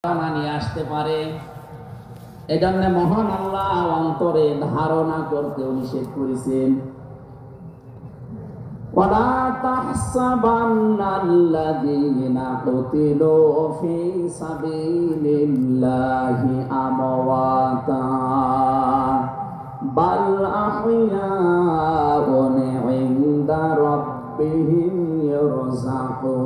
নিয়ে আসতে পারে। এজন্য মহান আল্লাহ অন্তরে ধারণা করতে নিষেধ করেছেন। ওয়ালা তাহসাবান্নাল্লাযীনা কুতিলু ফী সাবিলিল্লাহি আমওয়াতা বাল আহইয়াউন ইনদা রাব্বিহিম ইরযাকুন।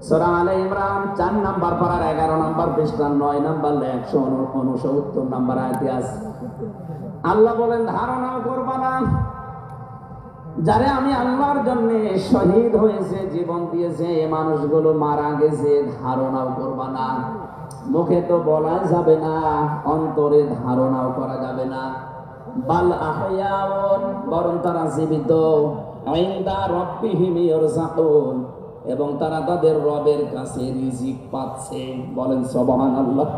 সূরা আলে ইমরান 4 নম্বর পারার 11 নম্বর পৃষ্ঠা 9 নম্বর 169 নম্বর আয়াতে আছে। আল্লাহ বলেন, ধারণাও করবা না যারা আমি আল্লাহর জন্য শহীদ হয়েছে, জীবন দিয়েছে, এই মানুষগুলো মারা গেছে, ধারণাও করবা না। মুখে তো বলা যাবে না, অন্তরে ধারণাও করা যাবে না। বাল আহইয়াউন, বরং তারা জীবিত, ইনদা রাব্বিহিম ইরযাকুন, এবং তারা তাদের রবের কাছে রিজিক পাচ্ছে। বলেন সুবহানাল্লাহ।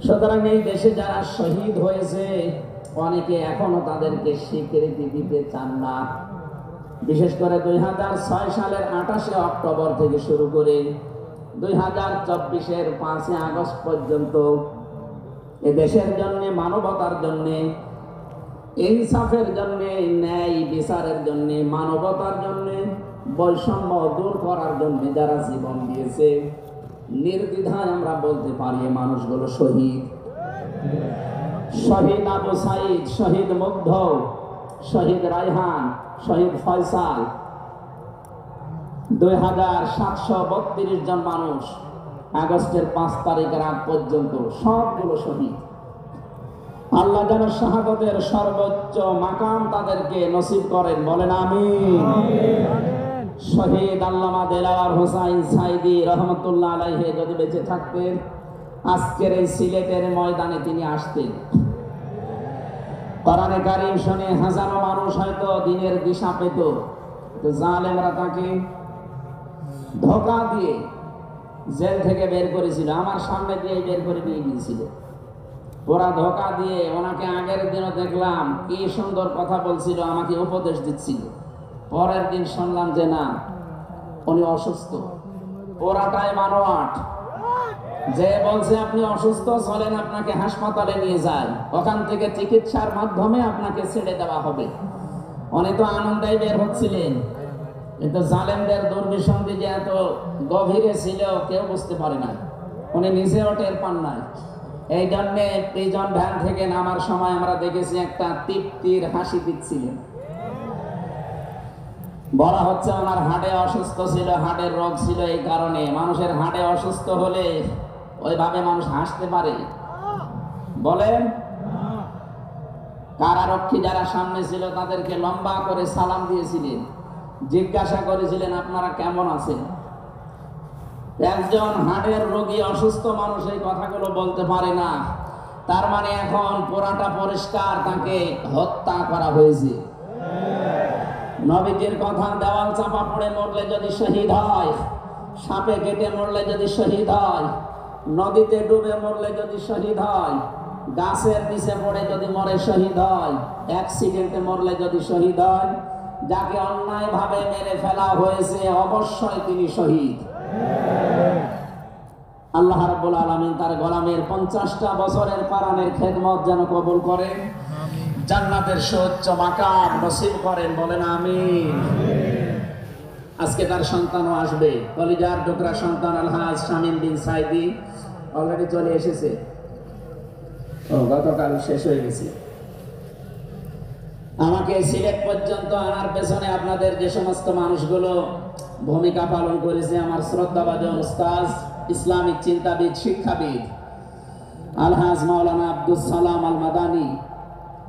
সুতরাং এই দেশে যারা শহীদ হয়েছে, অনেকে এখনো তাদেরকে স্বীকৃতি দিতে চান না। বিশেষ করে 2006 সালের 28 অক্টোবর থেকে শুরু করে 2024-এর 5 আগস্ট পর্যন্ত এ দেশের জন্য, মানবতার জন্য, ইনসাফের জন্য, ন্যায় বিচারের জন্য, মানবতার জন্য, বৈষম্য দূর করার জন্য যারা জীবন দিয়েছে, নির্দ্বিধায় আমরা বলতে পারি এই মানুষগুলো শহীদ। শহীদ আবু সাইদ, শহীদ মুগ্ধ, শহীদ রায়হান, শহীদ ফয়সাল, 2732 জন মানুষ আগস্টের 5 তারিখের আগ পর্যন্ত সবগুলো শহীদ। আল্লাহ যেন শাহাদাতের সর্বোচ্চ মাকাম তাদেরকে নসিব করেন। বলেন আমিন। শহীদ আল্লামা দেলাওয়ার হোসাইন সাইদি রহমতুল্লাহ আলাইহি যদি বেঁচে থাকতেন, আজকের এই সিলেটের ময়দানে তিনি আসতেন। কোরআনে কারীম শুনে হাজারো মানুষ হয়তো দিনের দিশা পেত, তো জালেমরা তাকে ধোঁকা দিয়ে জেল থেকে বের করেছিল, আমার সামনে দিয়ে বের করে নিয়ে গিয়েছিল। ওরা ধোঁকা দিয়ে ওনাকে আগের দিনও দেখলাম কি সুন্দর কথা বলছিল, আমাকে উপদেশ দিচ্ছিল। পরের দিন শুনলাম যে না, উনি অসুস্থ। ওরাটাই মানওয়াট, যে বলছে আপনি অসুস্থ, চলেন আপনাকে হাসপাতালে নিয়ে যান, ওখান থেকে চিকিৎসার মাধ্যমে আপনাকে ছেড়ে দেওয়া হবে। উনি তো আনন্দেই বের হচ্ছিলেন, কিন্তু জালেমদের দুর্বিসন্ধি যে এত গভীরে ছিল কেউ বুঝতে পারে না, উনি নিজেও টের পান নাই। এই জন্যে প্রিজন ভ্যান থেকে নামার সময় আমরা দেখেছি একটা তৃপ্তির হাসি দিচ্ছিলেন। বলা হচ্ছে ওনার হাড়ে অসুস্থ ছিল, হাড়ের রোগ ছিল। এই কারণে মানুষের হাড়ে অসুস্থ হলে ওইভাবে মানুষ হাসতে পারে? বলেন। কারারক্ষী যারা সামনে ছিল তাদেরকে লম্বা করে সালাম দিয়েছিলেন, জিজ্ঞাসা করেছিলেন আপনারা কেমন আছেন। একজন হাড়ের রোগী অসুস্থ মানুষ এই কথাগুলো বলতে পারে না, তার মানে এখন পুরাটা পরিষ্কার, তাকে হত্যা করা হয়েছে। নবীজির কথা, দেওয়াল চাপা পড়ে মরলে যদি শহীদ হয়, সাপে কেটে মরলে যদি শহীদ হয়, নদীতে ডুবে মরলে যদি শহীদ হয়, গাছের নিচে পড়ে যদি মরে শহীদ হয়, অ্যাক্সিডেন্টে মরলে যদি শহীদ হয়, যাকে অন্যায়ভাবে মেরে ফেলা হয়েছে অবশ্যই তিনি শহীদ। আল্লাহ রাব্বুল আলামিন তার গোলামের 50টা বছরের কোরআনের খেদমত যেন কবুল করেন, জান্নাতের সুউচ্চ মাকাম নসিব করেন। বলেন আমিন। আজকে তার সন্তানও আসবে, কলিজার টুকরা সন্তান আলহাজ শামীম বিন সাইদি অলরেডি চলে এসেছে। গতকাল শেষ হয়ে গেছে। আমাকে সিলেট পর্যন্ত আনার পেছনে আপনাদের যে সমস্ত মানুষগুলো ভূমিকা পালন করেছে, আমার শ্রদ্ধাভাজন উস্তাদ, ইসলামিক চিন্তাবিদ, শিক্ষাবিদ আলহাজ মাওলানা আব্দুল সালাম আল মাদানী,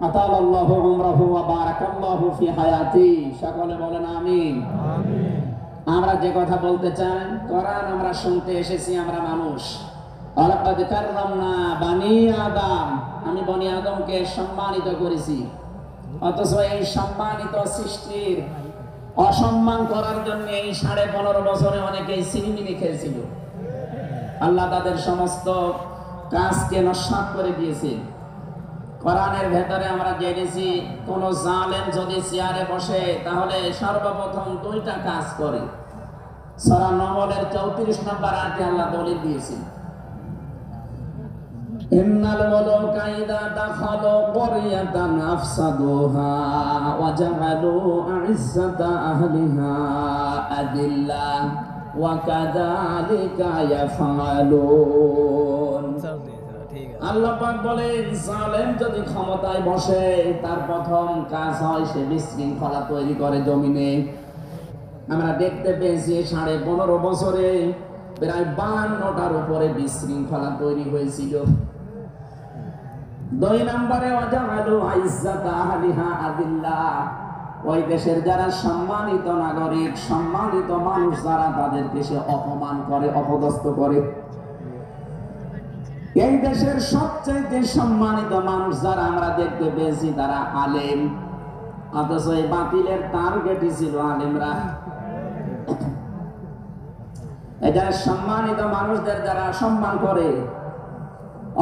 আতালাল্লাহু উমরাহু ওয়া বারাকাল্লাহু ফি হায়াতি, সকলে বলেন আমিন। আমরা যে কথা বলতে চাই, কোরআন আমরা শুনতে এসেছি, আমরা মানুষ। ওয়ালাকাদ কাররামনা বানি আদম, আমি বনি আদমকে সম্মানিত করেছি। অথচ এই সম্মানিত সৃষ্টির অসম্মান করার জন্য এই 15.5 বছরে অনেকেই সিনেমিনি খেলছিল। আল্লাহ তাদের সমস্ত কাজকে নস্যাৎ করে দিয়েছে। কোরআনের ভেতরে আমরা জেনেছি, কোন জালেম যদি চেয়ারে বসে তাহলে সর্বপ্রথম 2টা কাজ করে। সূরা নমলের 34 নম্বর আয়াতে আল্লাহ দলিল দিয়েছেন, ইন্নাল মুলুকা ইযা দাখালু ক্বরিয়াতান আফসাদুহা ওয়া জাআলু আ'ইজ্জাতা আহলিহা আদিল্লা ওয়া কাযালিকা ইয়াফআলুন। আল্লাহ পাক বলেন, জালেম যদি ক্ষমতায় বসে তার প্রথম কাজ হয় সে বিশৃঙ্খলা তৈরি করে জমিনে। আমরা দেখতে পেয়েছি 15.5 বছরে প্রায় 52টার উপরে বিশৃঙ্খলা তৈরি হয়েছিল। 2 নম্বরে ওয়াজালু আইজ্জাতা আহলিহা আদিল্লা, ওই দেশের যারা সম্মানিত নাগরিক, সম্মানিত মানুষ যারা, তাদেরকে সে অপমান করে, অপদস্থ করে। এই দেশের সবচেয়ে সম্মানিত মানুষ যারা আমরা দেখতে পেয়েছি তারা আলেম, অথচ এই বাতিলের টার্গেটই ছিল আলেমরা। যারা সম্মানিত মানুষদের যারা সম্মান করে,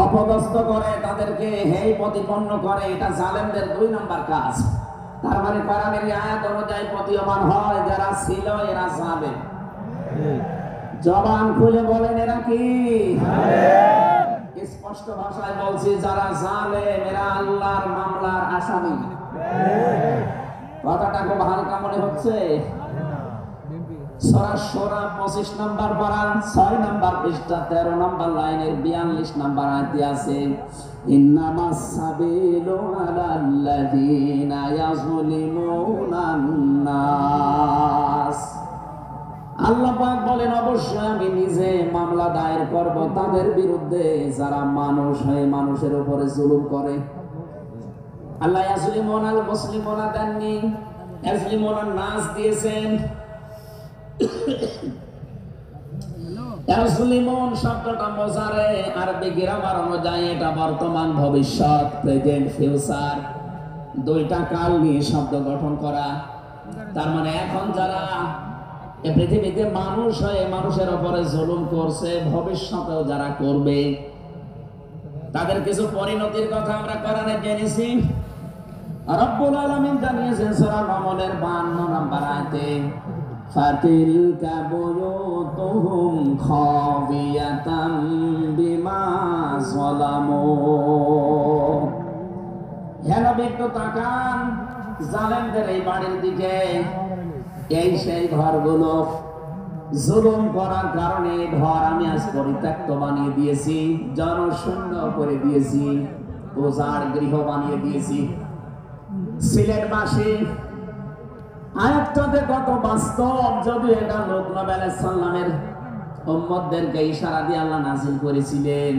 অপদস্থ করে, তাদেরকে হেয় প্রতিপন্ন করে, এটা জালেমদের 2 নম্বর কাজ। তার মানে কোরআনের আয়াত অনুযায়ী প্রতীয়মান হয় যারা ছিল এরা জালেম। জবান খুলে বলেন এরা কি? স্পষ্ট ভাষায় বলছি, যারা জালেম এরা আল্লাহর মামলার আসামি। কথাটা খুব হালকা মনে হচ্ছে। সূরা শূরা 25 নম্বর পারা 6 নম্বর পৃষ্ঠা 13 নম্বর লাইনের 42 নম্বর আয়াতে আছে, ইন্নামাস সাবিলু আলাল্লাযীনা ইয়াযলিমুনান নাস। আল্লাহ পাক বলেন, অবশ্যই আমি নিজে মামলা দায়ের করব তাদের বিরুদ্ধে যারা মানুষ হয়ে মানুষের উপরে জুলুম করে। আল্লাহ ইয়াযলিমুনাল মুসলিমুনা দেননি, ইয়াযলিমুনান নাস দিয়েছেন। ইয়াযলিমুন শব্দটা মোজারে, আরবি গ্রামার অনুযায়ী এটা বর্তমান, ভবিষ্যৎ, প্রেজেন্ট, ফিউচার, 2টা কাল নিয়ে শব্দ গঠন করা। তার মানে এখন যারা এই পৃথিবীতে মানুষ হয়ে মানুষের উপরে জুলুম করছে, ভবিষ্যতেও যারা করবে, তাদের কিছু পরিণতির কথা আমরা কোরআনে জেনেছি। রব্বুল আলামিন জানিয়েছেন সূরা নমলের 52 নম্বর আয়াতে, ফাতিলকা বুয়ুতুহুম খাবিয়াতাম বিমা যালামু। হে নবী, একটু তাকান জালেমদের এই বাড়ির দিকে। এই সেই ঘরগুলো জুলুম করার কারণে ঘর আমি আজ পরিত্যক্ত বানিয়ে দিয়েছি, জনশূন্য করে দিয়েছি, উজাড় গৃহ বানিয়ে দিয়েছি। সিলেটবাসী আয়াতটাতে কত বাস্তব, যদিও এটা লূত নবী আলাইহিস সালামের উম্মতদেরকে ইশারা দিয়ে আল্লাহ নাযিল করেছিলেন।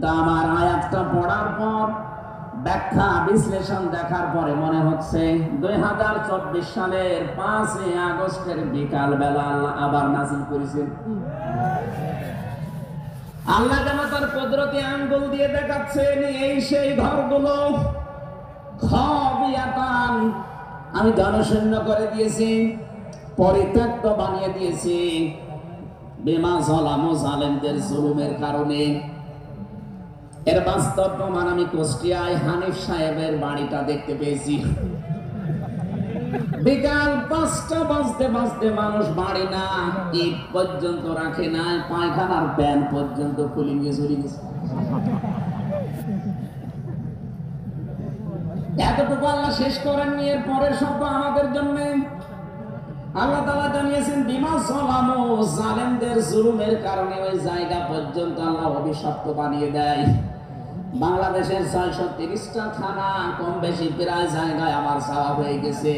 তা আমার আয়াতটা পড়ার পর, ব্যাখ্যা বিশ্লেষণ দেখার পরে মনে হচ্ছে 2024 সালের 5 আগস্টের বিকাল বেলা আল্লাহ আবার নাযিল করেছেন। আল্লাহ যেন তার কুদরতি আঙ্গুল দিয়ে দেখাচ্ছেন, এই সেই ঘরগুলো খাবিয়াতান, আমি জনশূন্য করে দিয়েছি, পরিত্যক্ত বানিয়ে দিয়েছি, বিমা যালামু, জালেমদের জুলুমের কারণে। এর বাস্তব প্রমাণ আমি কুষ্টিয়ায় হানিফ সাহেবের বাড়িটা দেখতে পেয়েছি। বিকাল 5টা বাজতে বাজতে মানুষ বাড়ি না ইট পর্যন্ত রাখে না, পায়খানার প্যান পর্যন্ত খুলে নিয়ে চলে গেছে। এতটুকু আল্লাহ শেষ করেননি, এর পরের শব্দ আমাদের জন্য। আল্লাহ তাআলা জানিয়েছেন বিমা যালামু, জালেমদের জুলুমের কারণে ওই জায়গা পর্যন্ত আল্লাহ অভিশপ্ত বানিয়ে দেয়। বাংলাদেশের 630টা থানা কম বেশি প্রায় জায়গায় আমার যাওয়া হয়ে গেছে।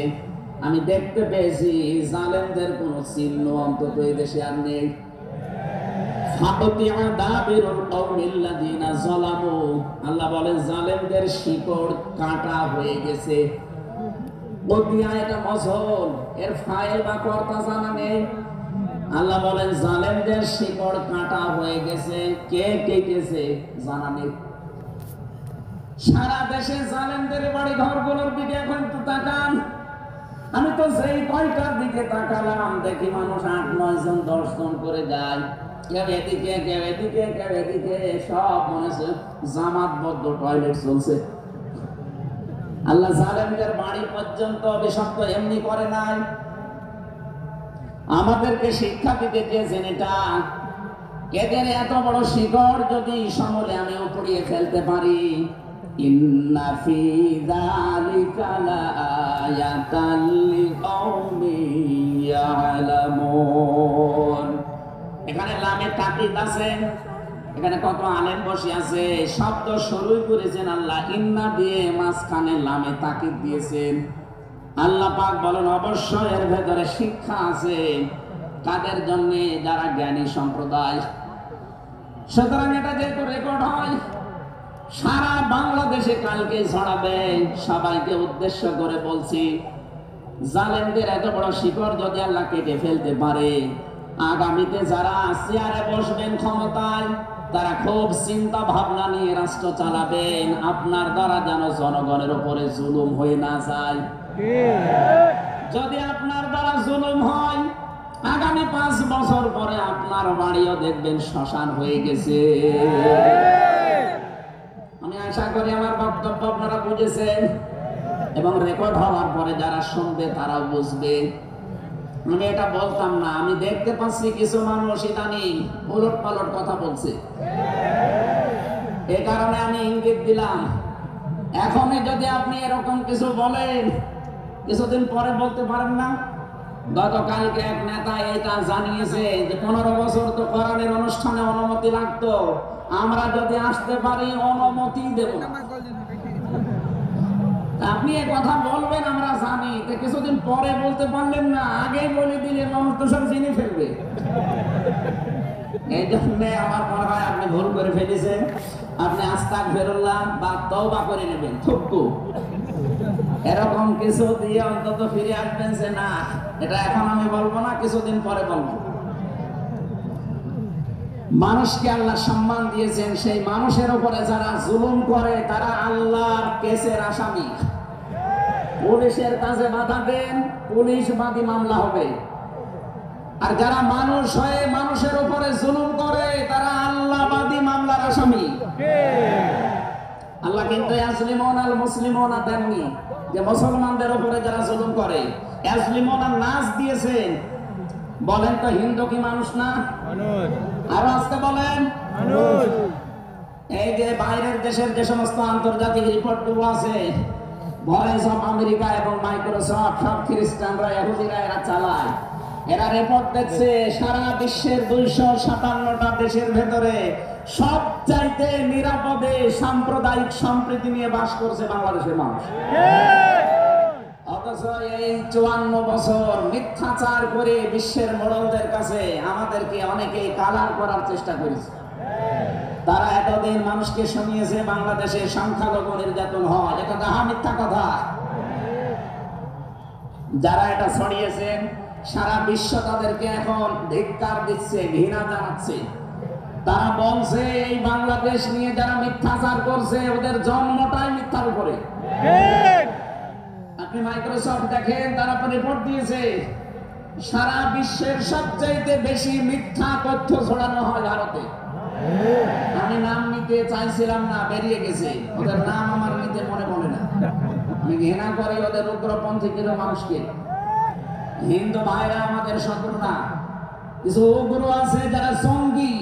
আমি দেখতে পেয়েছি জালেমদের কোন চিহ্ন অন্তত এই দেশে আর নেই। আল্লাহ বলেন জালেমদের শিকড় কাটা হয়ে গেছে। এটা মজল, এর ফাইল বা কর্তা জানা নেই। আল্লাহ বলেন জালেমদের শিকড় কাটা হয়ে গেছে, কে কেটেছে জানা নেই। সারা দেশে জালেমদের বাড়ি ঘরগুলোর দিকে এখন একটু তাকান। আমি তো সেই কয়টার দিকে তাকালাম, দেখি মানুষ 8-9 জন 10 জন করে যায়, কেউ এদিকে কেউ এদিকে কেউ এদিকে, সব মনে হচ্ছে জামাতবদ্ধ টয়লেট চলছে। আল্লাহ জালেমদের বাড়ি পর্যন্ত অভিশপ্ত এমনি করে নাই। আমাদেরকে শিক্ষা দিতে চেয়েছেন এটা। এদের এত বড় শিকড় যদি সমূলে আমি উপড়িয়ে ফেলতে পারি, ইন্না ফি যালিকা লাআয়াতাল লিকাউমিন ইয়ালামুন। এখানে লামে তাকিদ আছে, এখানে কত আলেম বসে আছে, শব্দ শুরুই করেছেন আল্লাহ ইন্না দিয়ে, মাঝখানে লামে তাকিদ দিয়েছেন। আল্লাহ পাক বলেন অবশ্যই এর ভেতরে শিক্ষা আছে তাদের জন্য যারা জ্ঞানী সম্প্রদায়। সুতরাং এটা যেহেতু রেকর্ড হয়, সারা বাংলাদেশে কালকে ছড়াবে। সবাইকে উদ্দেশ্য করে বলছি, জালেমদের এত বড় শিকড় যদি আল্লাহ কেটে ফেলতে পারে, আগামীতে যারা চেয়ারে বসবেন ক্ষমতায়, তারা খুব চিন্তা ভাবনা নিয়ে রাষ্ট্র চালাবেন, আপনার দ্বারা যেন জনগণের উপরে জুলুম হয়ে না যায়। যদি আপনার দ্বারা জুলুম হয়, আগামী 5 বছর পরে আপনার বাড়িও দেখবেন শ্মশান হয়ে গেছে। আমি আশা করি আমার বক্তব্য আপনারা বুঝেছেন, এবং রেকর্ড হওয়ার পরে যারা শুনবে তারাও বুঝবে। আমি এটা বলতাম না, আমি দেখতে পাচ্ছি কিছু মানুষ ইদানিং উলট পালট কথা বলছে, এই কারণে আমি ইঙ্গিত দিলাম। এখনই যদি আপনি এরকম কিছু বলেন, কিছুদিন পরে বলতে পারেন না। গতকালকে এক নেতা এটা জানিয়েছে যে 15 বছর তো কোরআনের অনুষ্ঠানে অনুমতি লাগতো, আমরা যদি আসতে পারি অনুমতি দেব না। আপনি এই কথা বলবেন আমরা জানি, কিছুদিন পরে বলতে পারলেন না, আগে বলে দিলে মানুষ তো সব জেনে ফেলবে। এই জন্য আমার মনে হয় আপনি ভুল করে ফেলেছেন। আপনি আস্তাগফিরুল্লাহ বা তওবা করে নেবেন, থুকু এরকম কিছু দিয়ে অন্তত ফিরে আসবেন যে না, এটা এখন আমি বলবো না, কিছুদিন পরে বলবো। মানুষকে আল্লাহ সম্মান দিয়েছেন, সেই মানুষের উপরে যারা জুলুম করে তারা আল্লাহর কেসের আসামি। পুলিশের কাছে বাধা দেন, পুলিশ বাদী মামলা হবে। আর যারা মানুষ হয়ে মানুষের উপরে জুলুম করে তারা আল্লাহবাদী মামলার আসামি। আল্লাহ কিন্তু ইয়াজলিমুন আল মুসলিমুনা দেননি, যে মুসলমানদের উপরে যারা জুলুম করে ইয়াজলিমুনা নাস দিয়েছেন। বলেন তো হিন্দু কি মানুষ না? মানুষ। আর আজকে বলেন মানুষ। এই যে বাইরের দেশের যে সমস্ত আন্তর্জাতিক রিপোর্টগুলো আছে, ভয়েস অফ আমেরিকা এবং মাইক্রোসফট, সব খ্রিস্টানরা ইহুদিরা এরা চালায়। এরা রিপোর্ট দেখছে সারা বিশ্বের 257টা দেশের ভেতরে সবচাইতে নিরাপদে সাম্প্রদায়িক সম্প্রীতি নিয়ে বাস করছে বাংলাদেশের মানুষ। অথচ এই 54 বছর মিথ্যাচার করে বিশ্বের মোড়লদের কাছে আমাদেরকে অনেকেই কালার করার চেষ্টা করেছে। তারা এতদিন মানুষকে শুনিয়েছে বাংলাদেশে সংখ্যালঘু নির্যাতন হয়, এটা ডাহা মিথ্যা কথা। যারা এটা ছড়িয়েছেন সারা বিশ্ব তাদেরকে এখন ধিক্কার দিচ্ছে, ঘৃণা জানাচ্ছে। তারা বলছে এই বাংলাদেশ নিয়ে যারা মিথ্যাচার করছে ওদের জন্মটাই মিথ্যার উপরে। আপনি মাইক্রোসফট দেখেন, তারা রিপোর্ট দিয়েছে সারা বিশ্বের সবচাইতে বেশি মিথ্যা তথ্য ছড়ানো হয় ভারতে। আমি নাম নিতে চাইছিলাম না, বেরিয়ে গেছে। ওদের নাম আমার নিতে মনে পড়ে না। আমি ঘৃণা করি ওদের উগ্রপন্থী কিছু মানুষকে। হিন্দু ভাইরা আমাদের শত্রু না, কিছু উগ্র আছে যারা জঙ্গি,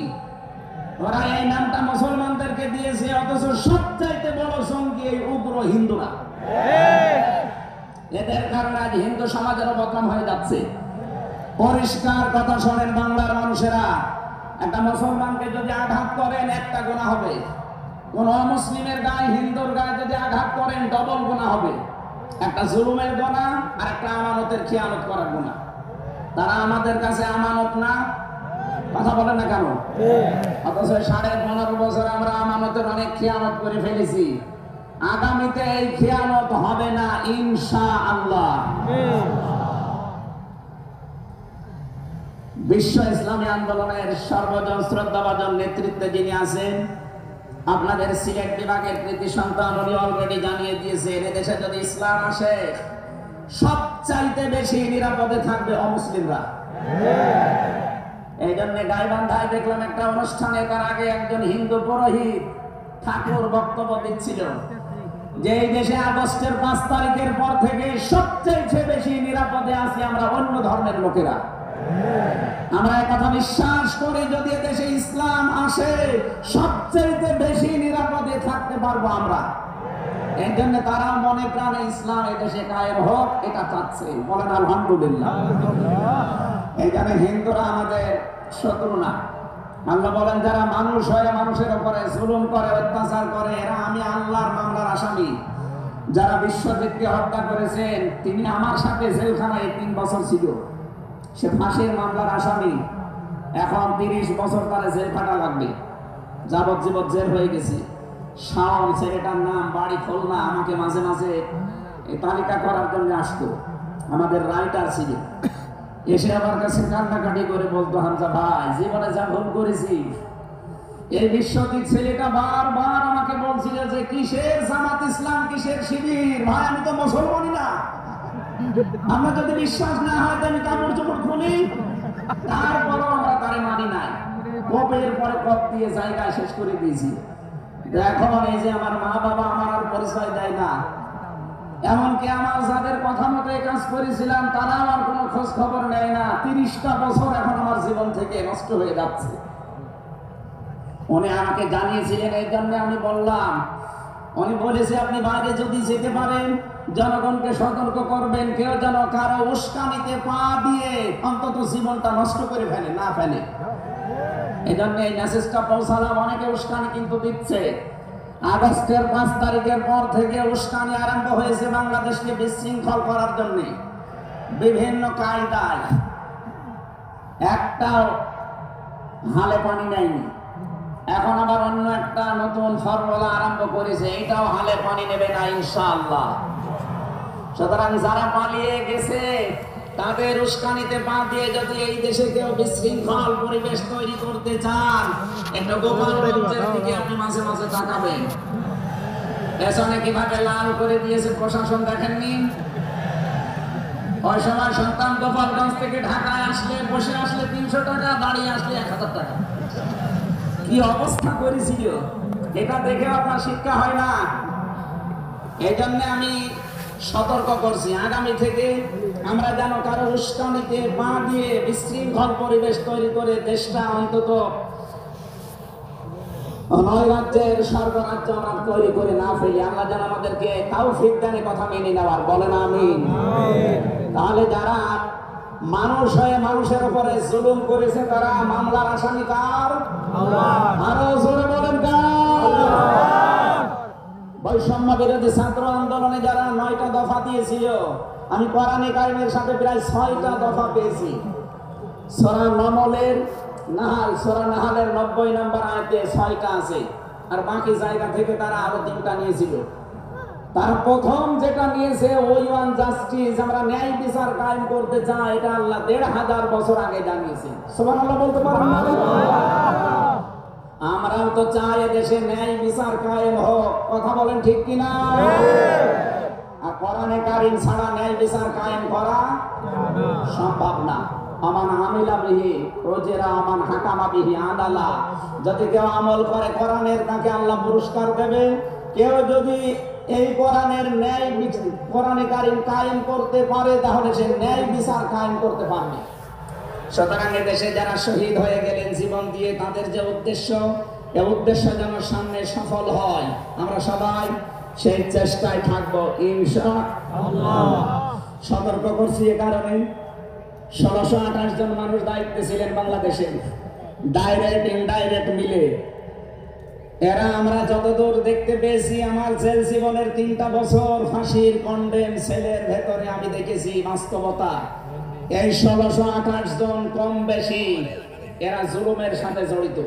ওরা এই নামটা মুসলমানদেরকে দিয়েছে, অথচ সবচাইতে বড় জঙ্গি এই উগ্র হিন্দুরা। এদের কারণে আজ হিন্দু সমাজের বদনাম হয়ে যাচ্ছে। পরিষ্কার কথা শোনেন বাংলার মানুষেরা, একটা মুসলমানকে যদি আঘাত করেন একটা গুনাহ হবে, কোন অমুসলিমের গায়ে হিন্দুর গায়ে যদি আঘাত করেন ডবল গুনাহ হবে। একটা জুলুমের গুনাহ আর একটা আমানতের খিয়ানত করার গুনাহ। তারা আমাদের কাছে আমানত না, কথা বলেন না কেন? অথচ 15.5 বছর আমরা আমানতের অনেক খিয়ানত করে ফেলেছি। আগামীতে এই খিয়ানত হবে না ইনশাআল্লাহ। বিশ্ব ইসলামী আন্দোলনের সর্বজন শ্রদ্ধাভাজন নেতৃত্বে যিনি আছেন, আপনাদের সিলেট বিভাগের কৃতি সন্তান, উনি অলরেডি জানিয়ে দিয়েছেন এদেশে যদি ইসলাম আসে সবচাইতে বেশি নিরাপদে থাকবে অমুসলিমরা। এই জন্য গাইবান্ধায় দেখলাম একটা অনুষ্ঠানে, তার আগে একজন হিন্দু পুরোহিত ঠাকুর বক্তব্য দিচ্ছিল যে এই দেশে আগস্টের 5 তারিখের পর থেকে সবচেয়ে বেশি নিরাপদে আছি আমরা অন্য ধর্মের লোকেরা। আমরা কথা বিশ্বাস করি, যদি দেশে ইসলাম আসে সবচেয়ে বেশি নিরাপদে থাকতে পারবো আমরা। এই জন্য তারা মনে প্রাণে ইসলাম এদেশে কায়েম হোক এটা চাচ্ছে, বলেন আলহামদুলিল্লাহ। এই জন্য হিন্দুরা আমাদের শত্রু না। আল্লাহ বলেন যারা মানুষ হয়ে মানুষের উপরে জুলুম করে, অত্যাচার করে, এরা আমি আল্লাহর মামলার আসামি। যারা বিশ্বজিৎকে হত্যা করেছেন তিনি আমার সাথে জেলখানায় 3 বছর ছিল, সে ফাঁসির মামলার আসামি। এখন 30 বছর তারা জেল খাটা লাগবে, যাবজ্জীবন জেল হয়ে গেছে। শাওন ছেলেটার নাম, বাড়ি খুলনা, আমাকে মাঝে মাঝে এই তালিকা করার জন্য আসতো, আমাদের রাইটার ছিল। এসে আমার কাছে কান্নাকাটি করে বলতো, হামজা ভাই জীবনে যা ভুল করেছি। এই বিশ্বজিৎ ছেলেটা বারবার আমাকে বলছিল যে কিসের জামাত ইসলাম, কিসের শিবির, ভাই আমি তো মুসলমানই না। আমরা যদি বিশ্বাস না হয় তো আমি কাপড় চোপড় খুলি, তারপরও আমরা তারে মানি নাই। কপের পরে কপ দিয়ে জায়গা শেষ করে দিয়েছি। এখন এই যে আমার মা বাবা আমার আর পরিচয় দেয় না, এমনকি আমার যাদের কথা মতো কাজ করেছিলাম তারা আমার কোনো খোঁজ খবর নেয় না। 30টা বছর এখন আমার জীবন থেকে নষ্ট হয়ে যাচ্ছে। উনি আমাকে জানিয়েছিলেন, এই জন্য আমি বললাম। উনি বলেছে আপনি বাইরে যদি যেতে পারেন জনগণকে সতর্ক করবেন, কেউ যেন কারো উস্কানিতে পা দিয়ে অন্তত জীবনটা নষ্ট করে ফেলে না ফেলে। এই জন্য এই মেসেজটা পৌঁছালাম। অনেকে উস্কানি কিন্তু দিচ্ছে। আগস্টের 5 তারিখের পর থেকে উস্কানি আরম্ভ হয়েছে বাংলাদেশকে বিশৃঙ্খল করার জন্য বিভিন্ন কায়দায়। একটাও হালে পানি নেয়নি। এখন আবার অন্য একটা নতুন ফর্মুলা আরম্ভ করেছে, এটাও হালে পানি নেবে না ইনশাআল্লাহ। সুতরাং যারা পালিয়ে গেছে তাদের উস্কানিতে পা দিয়ে যদি এই দেশে কেউ বিশৃঙ্খল পরিবেশ তৈরি করতে চান, একটা গোপালগঞ্জের দিকে আপনি মাঝে মাঝে তাকাবেন। পেছনে কিভাবে লাল করে দিয়েছে প্রশাসন দেখেননি? ওই সময় সন্তান গোপালগঞ্জ থেকে ঢাকায় আসলে, বসে আসলে 300 টাকা, দাঁড়িয়ে আসলে 1000 টাকা। কি অবস্থা করেছিল, এটা দেখে আপনার শিক্ষা হয় না। এই জন্য আমি সতর্ক করছি, আগামী থেকে আমরা যেন কারো উস্কানিতে পা দিয়ে বিশৃঙ্খল পরিবেশ তৈরি করে দেশটা অন্তত 9 রাজ্যের সর্বরাজ্য আমরা তৈরি করে না ফেলি। আল্লাহ যেন আমাদেরকে তাওফিক দেন কথা মেনে নেওয়ার, বলেন আমিন। তাহলে যারা মানুষ হয়ে মানুষের উপরে জুলুম করেছে তারা মামলার আসামি কার? আরো জোরে বলেন কার? বৈষম্য বিরোধী ছাত্র আন্দোলনে যারা 9টা দফা দিয়েছিল, আমি কোরআনে কারিমের সাথে প্রায় 6টা দফা পেয়েছি। সূরা নাহালের 90 নম্বর আয়াতে 6টা আছে, আর বাকি জায়গা থেকে তারা আরো 3টা নিয়েছিল। তার প্রথম যেটা নিয়েছে ওই ওয়ান জাস্টিস, আমরা ন্যায় বিচার কায়েম করতে চাই, এটা আল্লাহ 1500 বছর আগে জানিয়েছে। সুবহানাল্লাহ বলতে পারবেন না? আমরাও তো চাই দেশে ন্যায় বিচার কায়েম হোক, কথা বলেন ঠিক কিনা? আর কোরআনে কারীম ছাড়া ন্যায় বিচার কায়েম করা সম্ভব না। আমান আমিলা বিহি রোজেরা আমান হাকামা বিহি আদালা। যদি কেউ আমল করে কোরআনের, তাকে আল্লাহ পুরস্কার দেবে। কেউ যদি এই কোরআনের ন্যায় কোরআনে কারীম কায়েম করতে পারে তাহলে সে ন্যায় বিচার কায়েম করতে পারবে। সুতরাং দেশে যারা শহীদ হয়ে গেলেন জীবন দিয়ে, তাদের যে উদ্দেশ্য, এই উদ্দেশ্য যেন সামনে সফল হয়, আমরা সবাই সেই চেষ্টায় থাকবো ইনশাআল্লাহ। সতর্ক করছি এ কারণে 1628 জন মানুষ দায়িত্বে ছিলেন বাংলাদেশে, ডাইরেক্ট ইনডাইরেক্ট মিলে। এরা আমরা যতদূর দেখতে পেয়েছি, আমার জেল জীবনের 3টা বছর ফাঁসির কন্ডেম সেলের ভেতরে আমি দেখেছি বাস্তবতা। এই 1628 জন কম বেশি এরা জুলুমের সাথে জড়িত।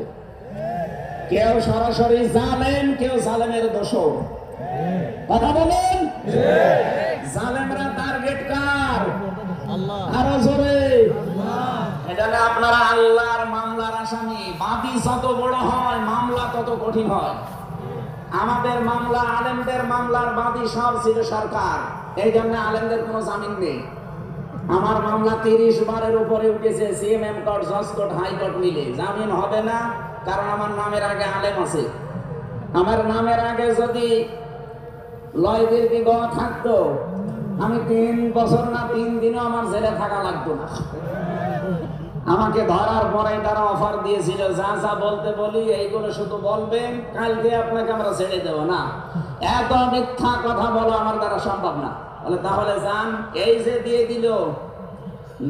কেউ সরাসরি জালেম, কেউ জালেমের দোষর। কথা বলেন, জালেমরা টার্গেট কার? আল্লাহ। আরো জোরে এখানে আপনারা আল্লাহর মামলার আসামি। বাদী যত বড় হয় মামলা তত কঠিন হয়। আমাদের মামলা, আলেমদের মামলার বাদী সব ছিল সরকার, এই জন্য আলেমদের কোনো জামিন নেই। আমার মামলা 30 বারের উপরে উঠেছে, সিএমএম কোর্ট, জজ কোর্ট, হাইকোর্ট মিলে। জামিন হবে না, কারণ আমার নামের আগে আলেম আছে। আমার নামের আগে যদি লয়দির গ থাকতো, আমি 3 বছর না 3 দিনও আমার জেলে থাকা লাগতো না। আমাকে ধরার পরে তারা অফার দিয়েছিল, যা যা বলতে বলি এইগুলো শুধু বলবেন, কালকে আপনাকে আমরা ছেড়ে দেবো না। এত মিথ্যা কথা বলা আমার দ্বারা সম্ভব না। বলে তাহলে যান, এই যে দিয়ে দিল,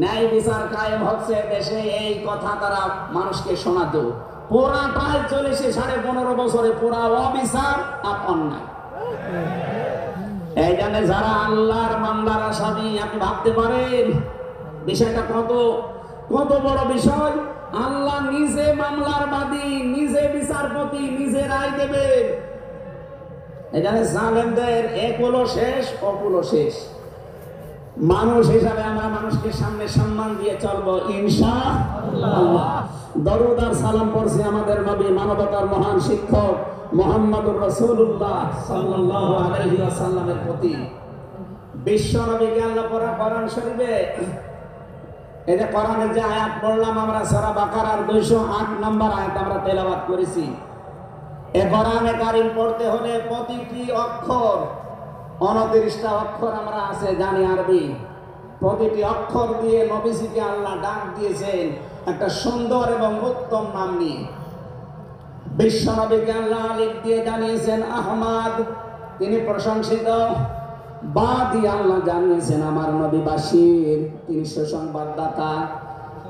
ন্যায় বিচার কায়েম হচ্ছে দেশে, এই কথা তারা মানুষকে শোনাতো। পুরাটাই চলেছে 15.5 বছরে, পুরা অবিচার আর অন্যায়। এই জন্য যারা আল্লাহর মামলার আসামি, আপনি ভাবতে পারেন বিষয়টা কত কত বড় বিষয়। আল্লাহ নিজে মামলার বাদী, নিজে বিচারপতি, নিজে রায় দেবেন। এখানে জালেমদের এক হলো শেষ, অকুলো শেষ। মানুষ হিসাবে আমরা মানুষকে সামনে সম্মান দিয়ে চলবো ইনশাআল্লাহ। দরুদ আর সালাম পড়ছি আমাদের নবী, মানবতার মহান শিক্ষক মুহাম্মদুর রাসূলুল্লাহ সাল্লাল্লাহু আলাইহি ওয়াসাল্লামের প্রতি। বিশ্ব নবীকে আল্লাহ পড়া কোরআন শরীফে, এই যে কোরআনের যে আয়াত পড়লাম আমরা, সূরা বাকারার 208 নম্বর আয়াত আমরা তেলাওয়াত করেছি। এই কোরআনে কারীম পড়তে হলে প্রতিটি অক্ষর, 29টা অক্ষর আমরা আছে জানি আরবি, প্রতিটি অক্ষর দিয়ে নবীজিকে আল্লাহ ডাক দিয়েছেন একটা সুন্দর এবং উত্তম নাম নিয়ে। বিশ্ব নবীকে আল্লাহ আলিফ দিয়ে জানিয়েছেন আহমদ, তিনি প্রশংসিত। বা দিয়ে আল্লাহ জানিয়েছেন আমার নবী বাশির, তিনি সুসংবাদদাতা।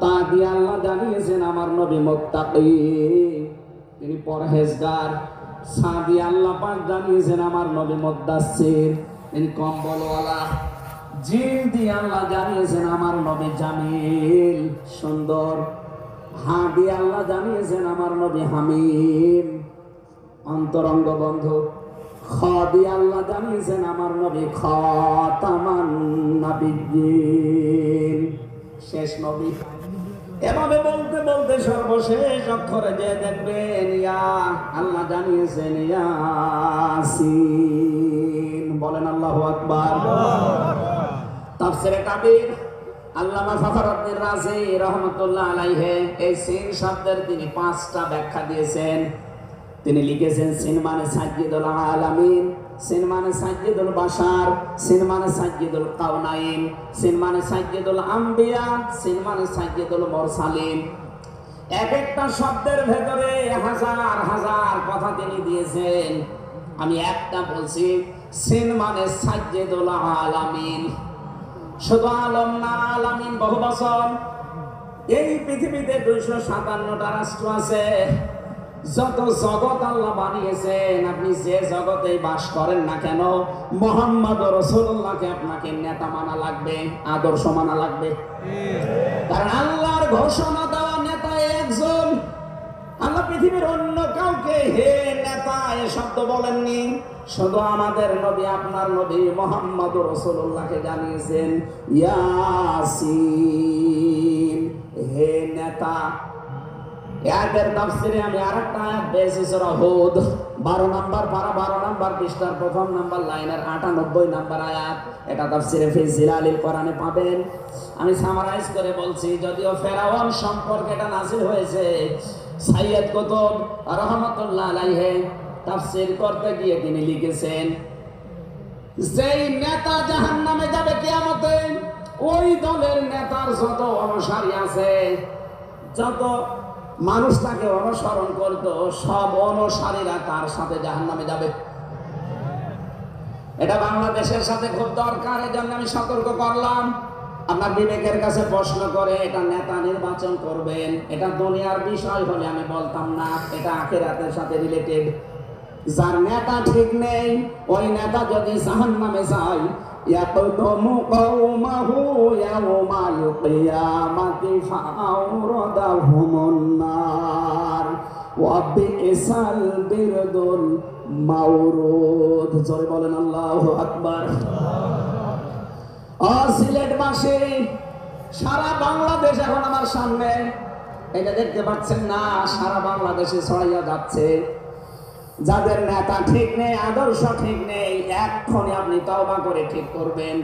তা দিয়ে আল্লাহ জানিয়েছেন আমার নবী মুত্তাকি, তিনি পরহেজগার। সা দিয়ে আল্লাহ পাক জানিয়েছেন আমার নবী মুদ্দাসসির, তিনি কম্বলওয়ালা। জিন দিয়ে আল্লাহ জানিয়েছেন আমার নবী জামিল, সুন্দর। হা দিয়ে আল্লাহ জানিয়েছেন আমার নবী হামিম, অন্তরঙ্গ বন্ধু। খ দিয়ে আল্লাহ জানিয়েছেন আমার নবী খাতামান নাবিয়্যিন, শেষ নবী। এভাবে বলতে বলতে সর্বশেষ অক্ষরে যে দেখবেন ইয়া, আল্লাহ জানিয়েছেন ইয়াসিন। বলেন আল্লাহু আকবার। তাফসীরে কাবীর আল্লামা ফখরুদ্দীন রাজি রাহমাতুল্লাহ আলাইহি এই সিন শব্দের তিনি 5টা ব্যাখ্যা দিয়েছেন। তিনি লিখেছেন সিন মানে সাইয়্যিদুল আলামিন, সিন মানে সাইয়্যিদুল বাশার, সিন মানে সাইয়্যিদুল কাওনাইন, সিন মানে সাইয়্যিদুল আম্বিয়া, সিন মানে সাইয়্যিদুল মুরসালিন। এক একটা শব্দের ভেতরে হাজার হাজার কথা তিনি দিয়েছেন। আমি একটা বলছি, সিন মানে সাইয়্যিদুল আলামিন, শুধু আলম না, আলামিন বহু বচন। এই পৃথিবীতে 257টা রাষ্ট্র আছে। যত জগৎ আল্লাহ বানিয়েছেন, আপনি যে জগতে বাস করেন না কেন, মুহাম্মদ রাসূলুল্লাহকে আপনাকে নেতা মানা লাগবে, আদর্শ মানা লাগবে। কারণ আল্লাহর ঘোষণা দেওয়া নেতা একজন। আল্লাহ পৃথিবীর অন্য কাউকে হে নেতা এ শব্দ বলেননি। শুধু আমাদের নবী, আপনার নবী মুহাম্মদ রাসূলুল্লাহকে জানিয়েছেন ইয়াসিন, হে নেতা। আয়াতের তাফসীরে আমি আরেকটা আয়াত পেয়েছি, সূরা হুদ 12 নম্বর পারা 12 নম্বর পৃষ্ঠার 1ম নম্বর লাইনের 98 নম্বর আয়াত। এটা তাফসীরে ফি জিলালিল কোরআনে পাবেন। আমি সামারাইজ করে বলছি, যদিও ফেরাউন সম্পর্কে এটা নাযিল হয়েছে। সাইয়্যিদ কুতুব রাহমাতুল্লাহ আলাইহি তাফসীর করতে গিয়ে তিনি লিখেছেন, যেই নেতা জাহান্নামে যাবে কিয়ামতে, ওই দলের নেতার যত অনুসারী আছে, যত মানুষ তাকে অনুসরণ করত, সব অনুসারীরা তার সাথে জাহান্নামে যাবে। এটা বাংলাদেশের সাথে খুব দরকার, এজন্য আমি সতর্ক করলাম। আপনার বিবেকের কাছে প্রশ্ন করে এটা নেতা নির্বাচন করবেন, এটা দুনিয়ার বিষয় হলে আমি বলতাম না, এটা আখিরাতের সাথে রিলেটেড। যার নেতা ঠিক নেই, ওই নেতা যদি জাহান্নামে যায়, ইয়াকদুমু কওমাহু ইয়াওমাল কিয়ামাতি ফাআওরাদাহুমুন নার ওয়া বিইসাল বিরদুল মাওরুদ। জোরে বলেন আল্লাহু আকবার। সিলেটবাসী, সারা বাংলাদেশ এখন আমার সামনে, এটা দেখতে পাচ্ছেন না, সারা বাংলাদেশে ছড়াইয়া যাচ্ছে। যাদের নেতা ঠিক নেই, আদর্শ ঠিক নেই, এক্ষুনি আপনি তওবা করে ঠিক করবেন।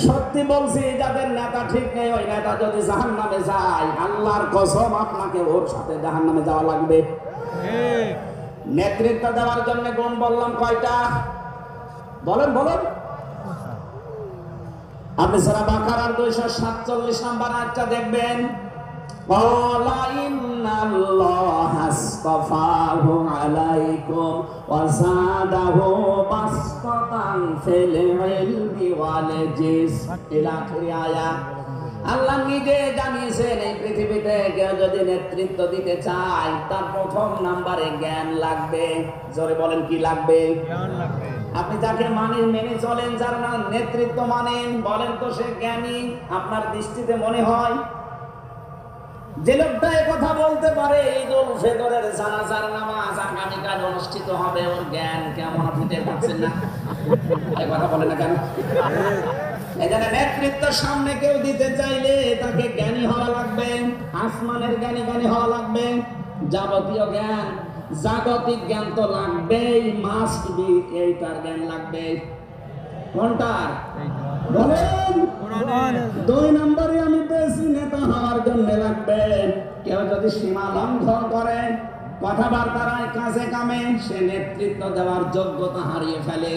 সত্যি বলছি, যাদের নেতা ঠিক নেই, ওই নেতা যদি জাহান্নামে যায়, আল্লাহর কসম আপনাকে ওর সাথে জাহান্নামে যাওয়া লাগবে। নেতৃত্ব দেওয়ার জন্য গুণ বললাম কয়টা? বলেন বলেন। আপনি সূরা বাকারার 247 নম্বর আয়াতটা দেখবেন, ক্বালা ইন্নাল্লাহা আসতাফাহু আলাইকুম ওয়া যাদাহু বাসতান ফিল ইলমি ওয়াল জিসম ইলা আখির আয়াত। আল্লাহ নিজে জানিয়েছেন এই পৃথিবীতে কেউ যদি নেতৃত্ব দিতে চায় তার প্রথম নম্বরে জ্ঞান লাগবে। জোরে বলেন কি লাগবে? জ্ঞান লাগবে। আপনি যাকে মেনে চলেন, যার নেতৃত্ব মানেন, বলেন তো সে জ্ঞানী আপনার দৃষ্টিতে মনে হয়? যে লোকটা কথা বলতে পারে ঈদুল ফিতরের জানাজার নামাজ আগামীকাল অনুষ্ঠিত হবে, ওর জ্ঞান কেমন আপনি টের পাচ্ছেন না? এই কথা বলেন না কেন? এখানে নেতৃত্ব সামনে কেউ দিতে চাইলে তাকে জ্ঞানী হওয়া লাগবে, আসমানের জ্ঞানী হওয়া লাগবে, যাবতীয় জ্ঞান জাগতিক জ্ঞান তো লাগবেই, মাস্ট বি, এইটার জ্ঞান লাগবে। কোনটার বলেন? দুই নম্বরে আমি বেশি নেতা হওয়ার জন্য লাগবে। কেউ যদি সীমা লঙ্ঘন করে, কথাবার্তার কাজে কামে, সে নেতৃত্ব দেওয়ার যোগ্যতা হারিয়ে ফেলে।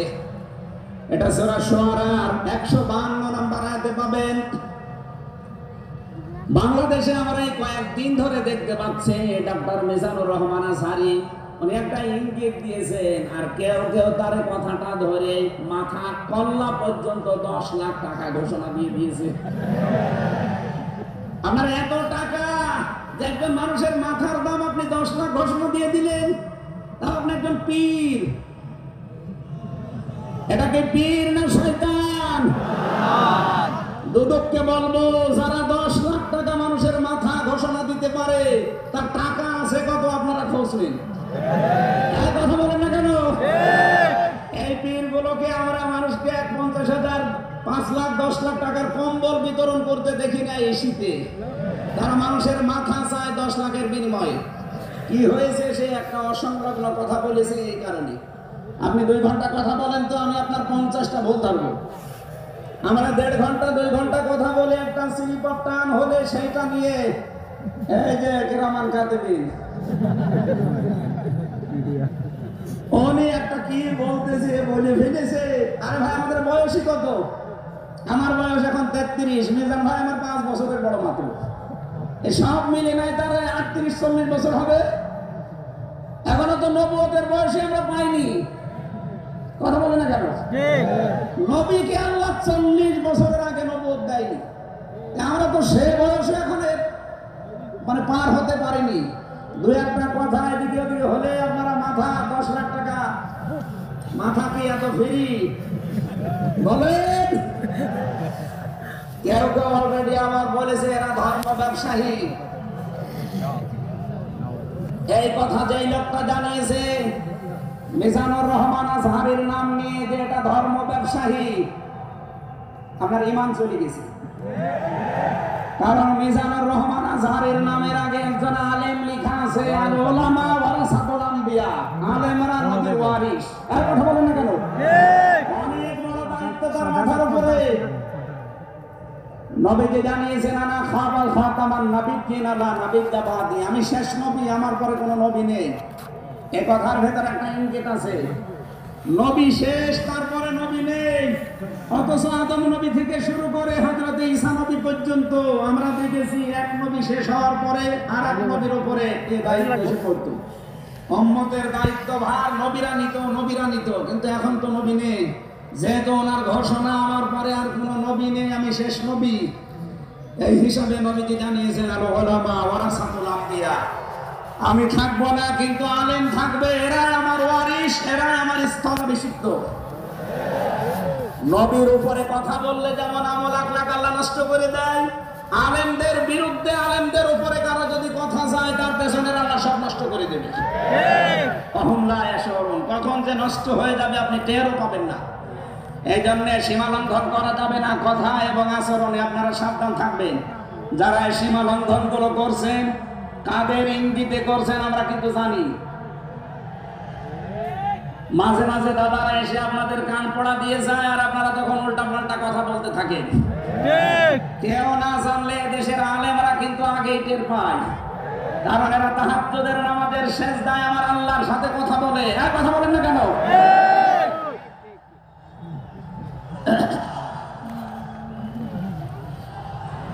এটা সূরা শুআরার 152 নম্বর আয়াতে পাবেন। বাংলাদেশে আমরা এই কয়েকদিন ধরে দেখতে পাচ্ছি ডাক্তার মিজানুর রহমান আজহারী উনি একটা ইঙ্গিত দিয়েছেন, আর কেউ তার কথাটা ধরে মাথা কল্লা পর্যন্ত 10 লাখ টাকা ঘোষণা দিয়ে দিয়েছে। আপনার এত টাকা যে একজন মানুষের মাথার দাম আপনি 10 লাখ ঘোষণা দিয়ে দিলেন, তাও আপনি একজন পীর। এটাকে পীর না শয়তান? দুদককে বলবো, যারা 10 লাখ টাকা মানুষের মাথা ঘোষণা দিতে পারে তার টাকা আছে কত আপনারা খোঁজ নিন। কথা বলেন না কেন? এই পীর গুলোকে আমরা মানুষকে 50,000, 5 লাখ, 10 লাখ টাকার কম্বল বিতরণ করতে দেখি না এই শীতে। তারা মানুষের মাথা চায় 10 লাখের বিনিময়ে। কি হয়েছে? সে একটা অসংলগ্ন কথা বলেছে। এই কারণে আপনি 2 ঘন্টা কথা বলেন তো আমি আপনার 50টা বলতে পারবো। আমরা 1.5 ঘন্টা 2 ঘন্টা কথা বলে একটা স্লিপ অফ টান হলে সেইটা নিয়ে এই যে কিরামান কাতিবিন উনি একটা কি বলতেছে বলে ফেলেছে। আরে ভাই আমাদের বয়সই কত? আমার বয়স এখন 33, মিজান ভাই আমার 5 বছরের বড় মাত্র। এই সব মিলে নাই তার 38-40 বছর হবে। এখনো তো নবুয়তের বয়সে আমরা পাইনি। কথা বলে না কেন? নবীকে আল্লাহ 40 বছরের আগে নবুয়ত দেয়নি। আমরা তো সে বয়সে এখন মানে পার হতে পারিনি। 2-1টা কথা এদিকে ওদিকে হলে আপনারা মাথা 10 লাখ টাকা, মাথা কি এত ফ্রি বলেন? কেউ অলরেডি আমার বলেছে এরা ধর্ম ব্যবসায়ী। এই কথা যেই লোকটা জানিয়েছে মিজানুর রহমান আজহারীর নাম নিয়ে যে এটা ধর্ম ব্যবসায়ী, আপনার ঈমান চলে গেছে। কারণ মিজানুর রহমান আজহারীর নামের আগে একজন আলেম লেখা আছে, আল উলামা ওয়ারাসাতুল আম্বিয়া, আলেমরা নবীর ওয়ারিস। আর কথা বলেন না কেন? অনেক বড় দায়িত্ব তার মাথার উপরে। নবীকে জানিয়েছেন আনা খাতামান নাবিয়্যিন লা নাবিয়্যা বাদি, আমি শেষ নবী, আমার পরে কোনো নবী নেই। এই কথার ভেতরে একটা ইঙ্গিত আছে, নবী শেষ, তারপরে নবী নেই। অথচ আদম নবী থেকে শুরু করে হযরত ঈসা নবী পর্যন্ত আমরা দেখেছি এক নবী শেষ হওয়ার পরে আর এক নবীর উপরে এই দায়িত্ব এসে পড়তো। উম্মতের দায়িত্ব ভার নবীরা নিত, কিন্তু এখন তো নবী নেই। যেহেতু ওনার ঘোষণা আমার পরে আর কোনো নবী নেই, আমি শেষ নবী, এই হিসাবে নবীজি জানিয়েছেন আল উলামা ওয়ারাসাতুল আম্বিয়া, আমি থাকবো না কিন্তু আলেম থাকবে, এরা আমার ওয়ারিস, এরা আমার স্থলাভিষিক্ত। নবীর উপরে কথা বললে যেমন আমল আখলাক আল্লাহ নষ্ট করে দেয়, আলেমদের বিরুদ্ধে, আলেমদের উপরে কারো যদি কথা যায় তার পেছনের আল্লাহ সব নষ্ট করে দেবে। কখন যে নষ্ট হয়ে যাবে আপনি টেরও পাবেন না। এই জন্য সীমা লঙ্ঘন করা যাবে না, কথা এবং আচরণে আপনারা সাবধান থাকবেন। যারা এই সীমা লঙ্ঘন গুলো করছেন, কাদের ইঙ্গিতে করছেন আমরা কিন্তু জানি। মাঝে মাঝে দাদারা এসে আপনাদের কান পড়া দিয়ে যায়, আর আপনারা তখন উল্টা পাল্টা কথা বলতে থাকেন। কেউ না জানলে দেশের আলেমরা কিন্তু আগেই টের পায়। কারণ এরা তাহাজ্জুদের নামাজের সেজদায় আমার আল্লাহর সাথে কথা বলে। আর কথা বলেন না কেন?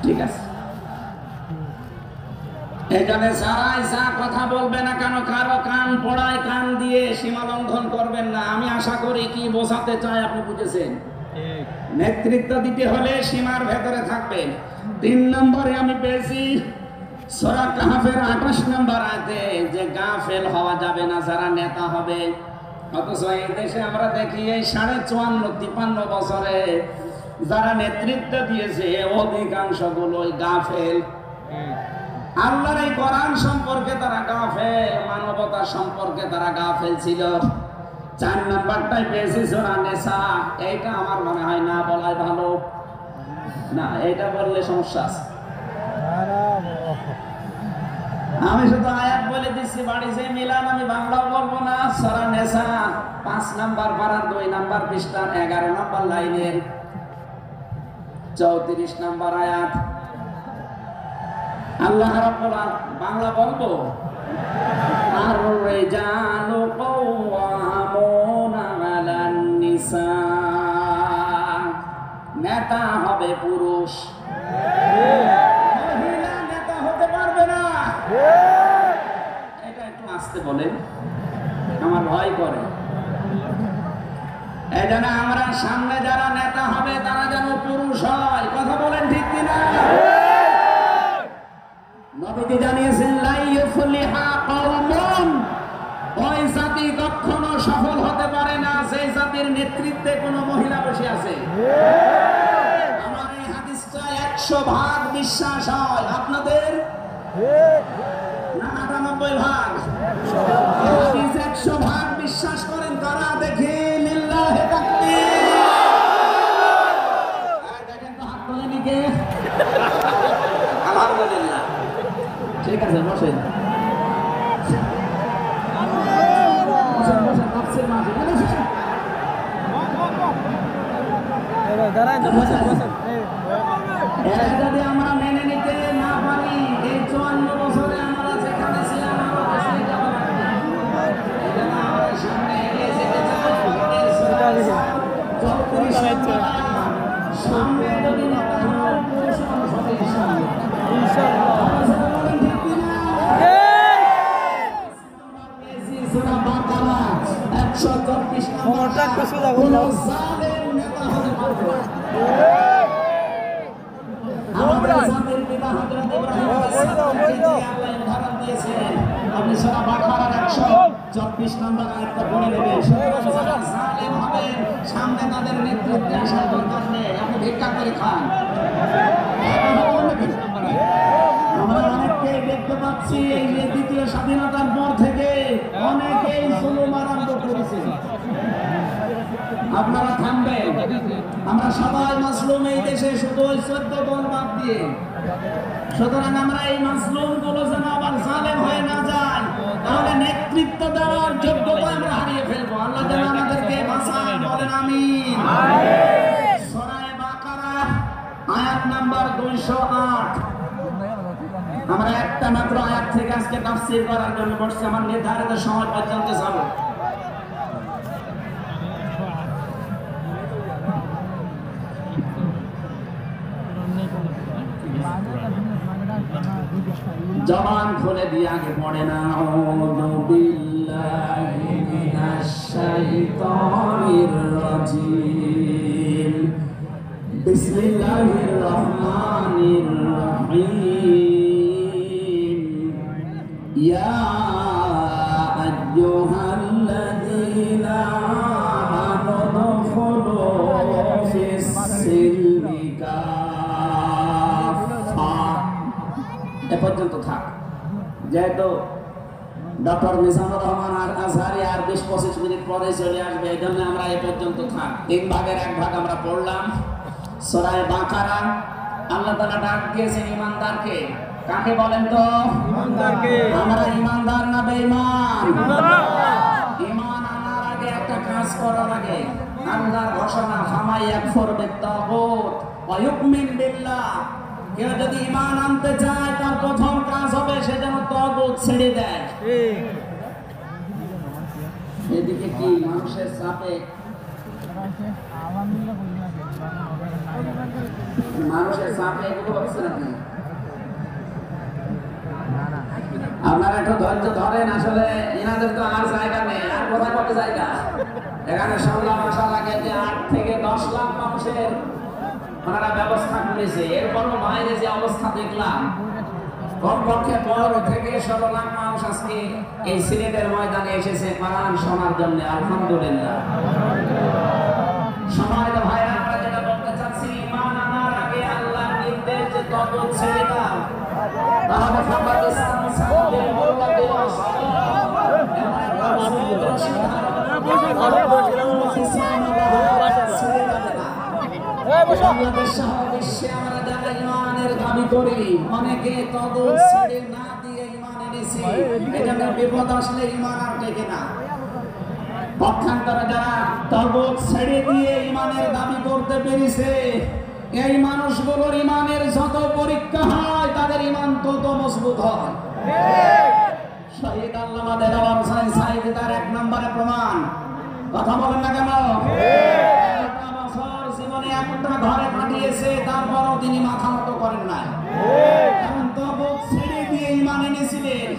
ঠিক আছে, এখানে যারাই যা কথা বলবে না কেন কারো কান পড়ায় কান দিয়ে সীমা লঙ্ঘন করবেন না। আমি আশা করি কি বোঝাতে চাই আপনি বুঝেছেন। নেতৃত্ব দিতে হলে সীমার ভেতরে থাকবেন। 3 নম্বরে আমি পেয়েছি সূরা কাহফের 28 নম্বর আয়াতে যে গাফেল হওয়া যাবে না যারা নেতা হবে। অথচ এই দেশে আমরা দেখি এই 54-53 বছরে যারা নেতৃত্ব দিয়েছে অধিকাংশ গুলোই গাফেল। আল্লাহর এই কোরআন সম্পর্কে তারা গাফেল, মানবতা সম্পর্কে তারা গাফেল ছিল। 4 নাম্বারটাই পেয়েছি সূরা নিসা। এইটা আমার মনে হয় না বলাই ভালো, না এইটা বললে সমস্যা আছে। আমি শুধু আয়াত বলে দিচ্ছি, বাড়ি যে মিলান আমি বাংলাও বলবো না। সূরা নিসা 5 নাম্বার পারা 2 নাম্বার পৃষ্ঠার 11 নাম্বার লাইনের 34 নাম্বার আয়াত। আল্লাহ রাব্বুল আলামিন বাংলা বলবো, আর রিজালু কাওয়ামুনা আলান নিসা, নেতা হবে পুরুষ, মহিলা নেতা হতে পারবে না। এটা একটু আস্তে বলেন, আমার ভয় করে। এই জন্য আমরা সামনে যারা নেতা হবে তারা যেন পুরুষ হয়। কথা বলেন ঠিক কিনা? নবীজি জানিয়েছেন লা ইউফলিহা কওমুন, ওই জাতি কখনো সফল হতে পারে না যে জাতির নেতৃত্বে কোনো মহিলা বসে আছে। আমার এই হাদিসটা 100% বিশ্বাস হয়। আপনাদের না 98%? 100% বিশ্বাস করেন কারা দেখি? লিল্লাহি তাকবীর। দেখেন তো হাত তোলেনি কে? আলহামদুলিল্লাহ। ঠিক আছে, বসেন তাফসীর মাহফিল। যদি আমরা মেনে নিতে না পারি, এই 54 বছরে আমরা যেখানে ছিলাম আরো বেশি যাওয়া লাগবে। এজন্য আমরা সামনে এগিয়ে যেতে চাই। 34 সামনে যদি নেতা হয় পুরুষ মানুষ হবে ইনশাআল্লাহ। সূরা বাকারা 134 নম্বর কোন জালেম নেতা হতে পারবে না। আমাদের জাতির পিতা হযরত ইব্রাহিম আলাইহিস সালামকে দিয়ে আল্লাহ উদাহরণ দিয়েছেন। আপনি সূরা বাকারার 134 নম্বর আয়াতটা পড়ে নেবেন। যারা জালেম হবে সামনে তাদের নেতৃত্বে আসার দরকার নেই, আপনি ভিক্ষা করে খান। আমরা অনেককেই দেখতে পাচ্ছি এই যে দ্বিতীয় স্বাধীনতার পর থেকে অনেকেই জুলুম আরম্ভ করেছে। আপনারা থামবেন, আমরা সবাই মাসলুম এই দেশে, শুধু ওই 14 দল বাদ দিয়ে। সুতরাং আমরা এই মাসলুম গুলো যেন আবার জালেম হয়ে না যায়, তাহলে নেতৃত্ব দেওয়ার যোগ্যতা আমরা হারিয়ে ফেলবো। আল্লাহ যেন আমাদেরকে বাঁচান, বলেন আমিন। সূরা বাকারা আয়াত নাম্বার 208। আমরা একটা মাত্র আয়াত থেকে আজকে তাফসীর করার জন্য বসছি। আমার নির্ধারিত সময় পর্যন্ত যাব। জবান খুলে দিয়ে আগে পড়ে না, আউযু বিল্লাহি মিনাশ শাইতানির রাজিম, বিসমিল্লাহির রহমানির রহিম, ইয়া আইয়ুহাল্লাযীনা আমানু দুখুলু ফিস সিলমি কাফা। এ পর্যন্ত থাক। যেহেতু ডক্টর মিজানুর রহমান আর আজহারি আর 20-25 মিনিট পরে চলে আসবে, এই জন্য আমরা এ পর্যন্ত থাক। 3 ভাগের 1 ভাগ আমরা পড়লাম। সূরা বাকারা আল্লাহ তাআলা ডাক দিয়েছেন ঈমানদারকে। কাকে বলেন তো? ঈমানদারকে। আমরা ঈমানদার না বেঈমান? ঈমান আনার আগে একটা কাজ করা লাগে। আল্লাহর ঘোষণা, ফামাই ইয়াকফুর বিত-তাগুত ওয়া ইউমিন বিল্লাহ। কেউ যদি ঈমান আনতে চায় তার প্রথম কাজ হবে সে যেন তাগুত ছেড়ে দেয়। এদিকে কি মানুষের চাপে মানুষের চাপে এগুলো হচ্ছে নাকি? আপনারা একটু ধৈর্য ধরেন। আসলে এনাদের তো আর জায়গা নেই, আর কোথায় কত জায়গা? এখানে শুনলাম আসার আগে যে 8 থেকে 10 লাখ মানুষের ওনারা ব্যবস্থা করেছে। এরপরও বাইরে যে অবস্থা দেখলাম, কমপক্ষে 15 থেকে 16 লাখ মানুষ আজকে এই সিলেটের ময়দানে এসেছে কোরআন শোনার জন্য। আলহামদুলিল্লাহ। সম্মানিত ভাইরা, আমরা যেটা বলতে চাচ্ছি, ঈমান আনার আগে আল্লাহর নির্দেশ যে তওবা ছেড়ে দাও। তাহলে মোহাম্মদ ইসলাম সাহেবের মোল্লা দেওয়া বাংলাদেশ সহ বিশ্বে আমরা যারা ঈমানের দাবি করি, অনেকে তওবা ছেড়ে না দিয়ে ঈমান এনেছি। এটা বিপদ আসলে ঈমান আর টেকে না। পক্ষান্তরে যারা তওবা ছেড়ে দিয়ে ঈমানের দাবি করতে পেরেছে, এই মানুষগুলোর ঈমানের যত পরীক্ষা হয় তাদের ঈমান তত মজবুত হয়। শহীদ আল্লামা দেওয়ান সাইদ তার 1 নম্বরে প্রমাণ। কথা বলেন না কেন? জীবনে একটা ঘরে কাটিয়েছে, তারপরও তিনি মাথা নত করেন নাই। কারণ তাগুত ছেড়ে দিয়ে ঈমান এনেছিলেন।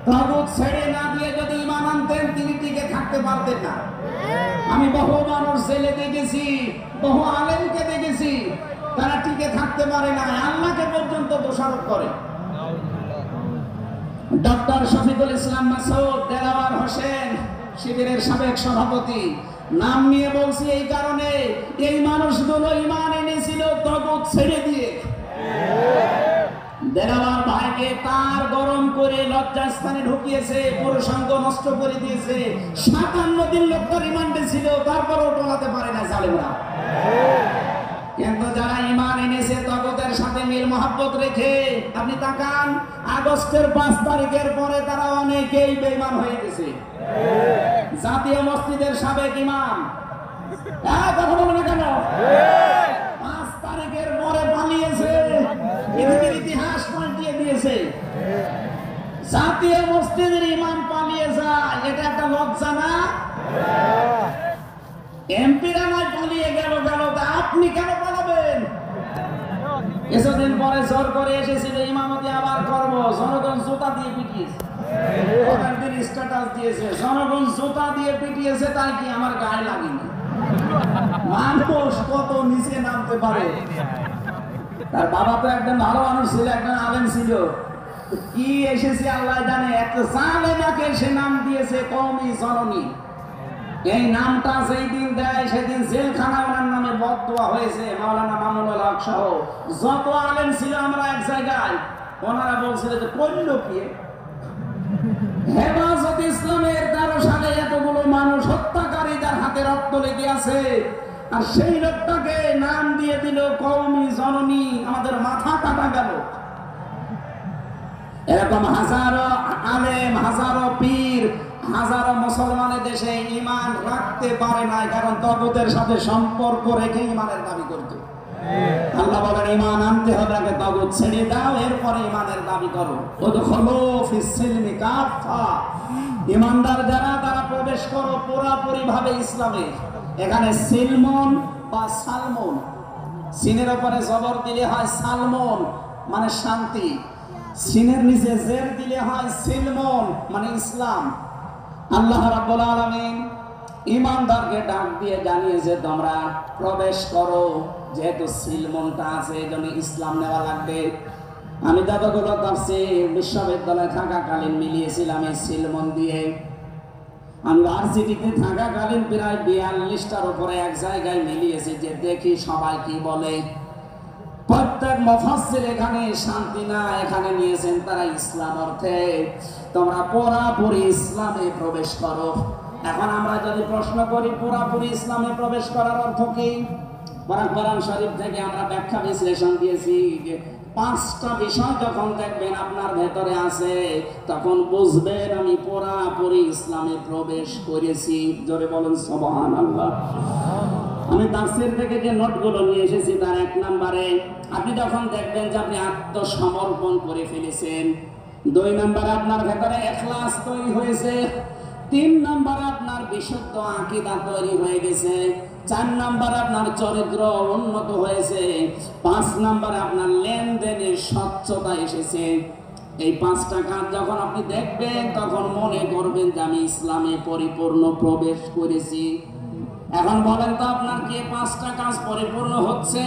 তাগুত ছেড়ে না দিয়ে যদি ঈমান আনতেন, তিনি টিকে থাকতে পারতেন না। আমি বহু মানুষ জেলে দেখেছি, বহু আলেমকে দেখেছি, তারা টিকে থাকতে পারে না, আল্লাহকে পর্যন্ত দোষারোপ করে। ডক্টর শফিকুল ইসলাম মাসুদ, দেলাওয়ার হোসেন শিবিরের সাবেক সভাপতি, নাম নিয়ে বলছি এই কারণে, এই মানুষগুলো ঈমান এনেছিল তাগুত ছেড়ে দিয়ে। দেলাওয়ার ভাইকে তার গরম করে লজ্জাস্থানে ঢুকিয়েছে, পুরুষাঙ্গ নষ্ট করে দিয়েছে। 57 দিন লোকটার রিমান্ডে ছিল, তারপরও টলাতে পারে না জালেমরা। কিন্তু যারা ঈমান এনেছে তাগুতের সাথে মিল মহব্বত রেখে, আপনি তাকান, আগস্টের 5 তারিখের পরে তারা অনেকেই বেঈমান হয়ে গেছে। জাতীয় মসজিদের সাবেক ইমাম, কথা বলো না কেন? 5 তারিখের পরে পালিয়েছে, পৃথিবীর ইতিহাস পাল্টিয়ে দিয়েছে। জাতীয় মসজিদের ইমাম পালিয়ে যায়, এটা একটা লজ্জা না? এমপিরা নয় পালিয়ে গেল, আপনি কেন পালাবেন? কিছুদিন পরে জোর করে এসেছিল ইমামতি আবার করব, জনগণ জুতা দিয়ে পিটিয়েছে। দিন স্ট্যাটাস দিয়েছে, জনগণ জুতা দিয়ে পিটিয়েছে, তাই কি আমার গায়ে লাগেনি? মানুষ কত নিচে নামতে পারে। তার বাবা তো একদম ভালো মানুষ ছিল, একজন আলেম ছিল। কি এসেছে আল্লাহ জানে, একটা জালেমাকে সে নাম দিয়েছে কওমি জননী। এই নামটা যেই দিন দেয় সেদিন জেলখানা ওনার নামে বদদোয়া হয়েছে। মাওলানা মামুনুল হক সহ যত আলেম ছিল আমরা এক জায়গায়, ওনারা বলছিল যে করল কি? হেফাজত ইসলামের 13 সালে এতগুলো মানুষ হত্যাকারীদের হাতে রক্ত লেগে আছে, আর সেই লোকটাকে নাম দিয়ে দিল কওমি জননী। আমাদের মাথা কাটা গেল। এরকম হাজারো আলেম, হাজারো পীর, হাজারো মুসলমানের দেশে ঈমান রাখতে পারে নাই, কারণ তাগুতের সাথে সম্পর্ক রেখে ঈমানের দাবি করত। আল্লাহ বলেন ঈমান আনতে হবে আগে, তাগুত ছেড়ে দাও, এরপরে ঈমানের দাবি করো। উদখুলু ফিস সিলমি কাফা, ঈমানদার যারা তারা প্রবেশ করো পুরোপুরি ভাবে ইসলামে। এখানে সিলমন বা সালমন, সিনের উপরে জবর দিলে হয় সালমন মানে শান্তি, সিনের নিচে জের দিলে হয় সিলমন মানে ইসলাম। আল্লাহ রাব্বুল আলামিন ঈমানদারকে ডাক দিয়ে জানিয়েছে তোমরা প্রবেশ করো, যেহেতু সিলমনটা আছে এজন্য ইসলাম নেওয়া লাগবে। আমি যতগুলো তাফসীর বিশ্ববিদ্যালয়ে থাকাকালীন মিলিয়েছিলাম এই সিলমন দিয়ে। আমি ভার্সিটিতে থাকাকালীন প্রায় 42টার উপরে এক জায়গায় মিলিয়েছি, যে দেখি সবাই কি বলে। প্রত্যেক মুফাসসির এখানে শান্তি না, এখানে নিয়েছেন তারা ইসলাম অর্থে তোমরা পুরোপুরি ইসলামে প্রবেশ করো। এখন আমরা যদি প্রশ্ন করি পুরোপুরি ইসলামে প্রবেশ করার অর্থ কি, কোরআন শরীফ থেকে আমরা ব্যাখ্যা বিশ্লেষণ দিয়েছি যে 5টা বিষয় যখন দেখবেন আপনার ভেতরে আছে, তখন বুঝবেন আমি পুরোপুরি ইসলামে প্রবেশ করেছি। জোরে বলেন সুবহানাল্লাহ। আমি তাফসীর থেকে যে নোটগুলো নিয়ে এসেছি তার 1 নম্বরে আপনি যখন দেখবেন যে আপনি আত্মসমর্পণ করে ফেলেছেন। 2 নম্বরে আপনার ভেতরে ইখলাস তৈরি হয়েছে। 3 নম্বর আপনার বিশুদ্ধ আকীদা তৈরি হয়ে গেছে, 4 নম্বর আপনার চরিত্র উন্নত হয়েছে, 5 নম্বর আপনার লেনদেনের স্বচ্ছতা এসেছে। এই 5টা কাজ যখন আপনি দেখবেন তখন মনে করবেন যে আমি ইসলামে পরিপূর্ণ প্রবেশ করেছি। এখন বলেন তো আপনার কি 5টা কাজ পরিপূর্ণ হচ্ছে?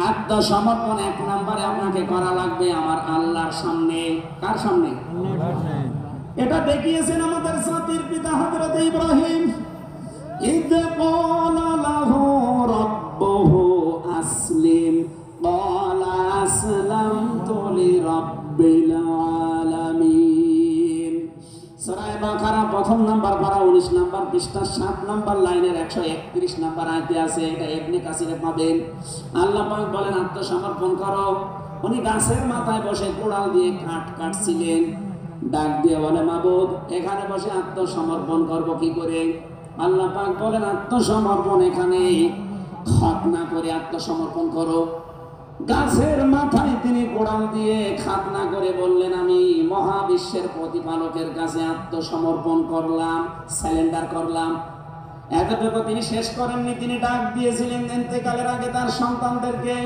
আত্মসমর্পণ 1 নম্বরে আপনাকে করা লাগবে আমার আল্লাহর সামনে। কার সামনে? এটা দেখিয়েছেন আমাদের জাতির পিতা হযরত ইব্রাহিম। ইয ক্বালা লাহু রাব্বুহু আসলিম ক্বালা আসলামতু লিরাব্বিল আলামিন। সূরা বাকারা 1 নাম্বার পারা 19 নাম্বার পৃষ্ঠা 7 নাম্বার লাইনের 131 নাম্বার আয়াতে আছে। এটা ইবনে কাসিরে পাবেন। আল্লাহ পাক বলেন আত্মসমর্পণ করো। উনি গাছের মাথায় বসে কোড়াল দিয়ে কাঠ কাটছিলেন, ডাক দিয়ে বলে মাবুদ এখানে বসে আত্মসমর্পণ করব কি করে? আল্লাহ পাক বলেন আত্মসমর্পণ এখানে খাতনা করে আত্মসমর্পণ করো। গাছের মাথায় তিনি কোড়াল দিয়ে খাতনা করে বললেন আমি মহাবিশ্বের প্রতিপালকের কাছে আত্মসমর্পণ করলাম, সারেন্ডার করলাম। এতটুকু তিনি শেষ করেননি, তিনি ডাক দিয়েছিলেন ইন্তেকালের আগে তার সন্তানদেরকে,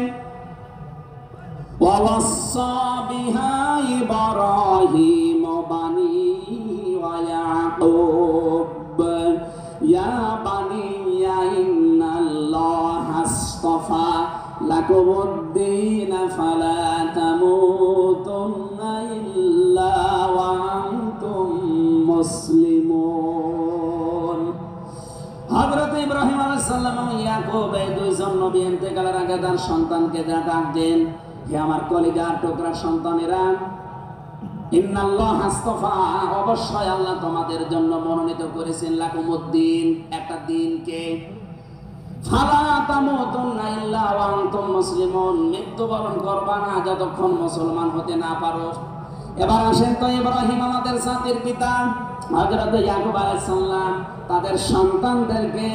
وَوَصَّى بِهَا إِبْرَاهِيمُ بَنِيهِ وَيَعْقُوبَ يَا بَنِيَّ إِنَّ اللَّهَ اصْطَفَى لَكُمُ الدِّينَ فَلَا تَمُوتُنَّ إِلَّا وَأَنْتُمْ মুসলিমুন। হযরত ইব্রাহিম আলাইহিস সালাম এবং ইয়াকুব এই দুইজন নবী ইন্তেকালের আগে তার সন্তানকে ডাক দেন, হে আমার কলিজার টুকরা সন্তানেরা, ইন্নাল্লাহ আস্তাফা, অবশ্যই আল্লাহ তোমাদের জন্য মনোনীত করেছেন লাকুমুদ্দিন, একটা দিনকে, ফালা তামুতুন্না ইল্লা ওয়া আনতুম মুসলিমুন, মৃত্যুবরণ করবা না যতক্ষণ মুসলমান হতে না পারো। এবার আসেন তো ইব্রাহিম আমাদের জাতির পিতা, হযরত ইয়াকুব আলাইহিস সালাম তাদের সন্তানদেরকে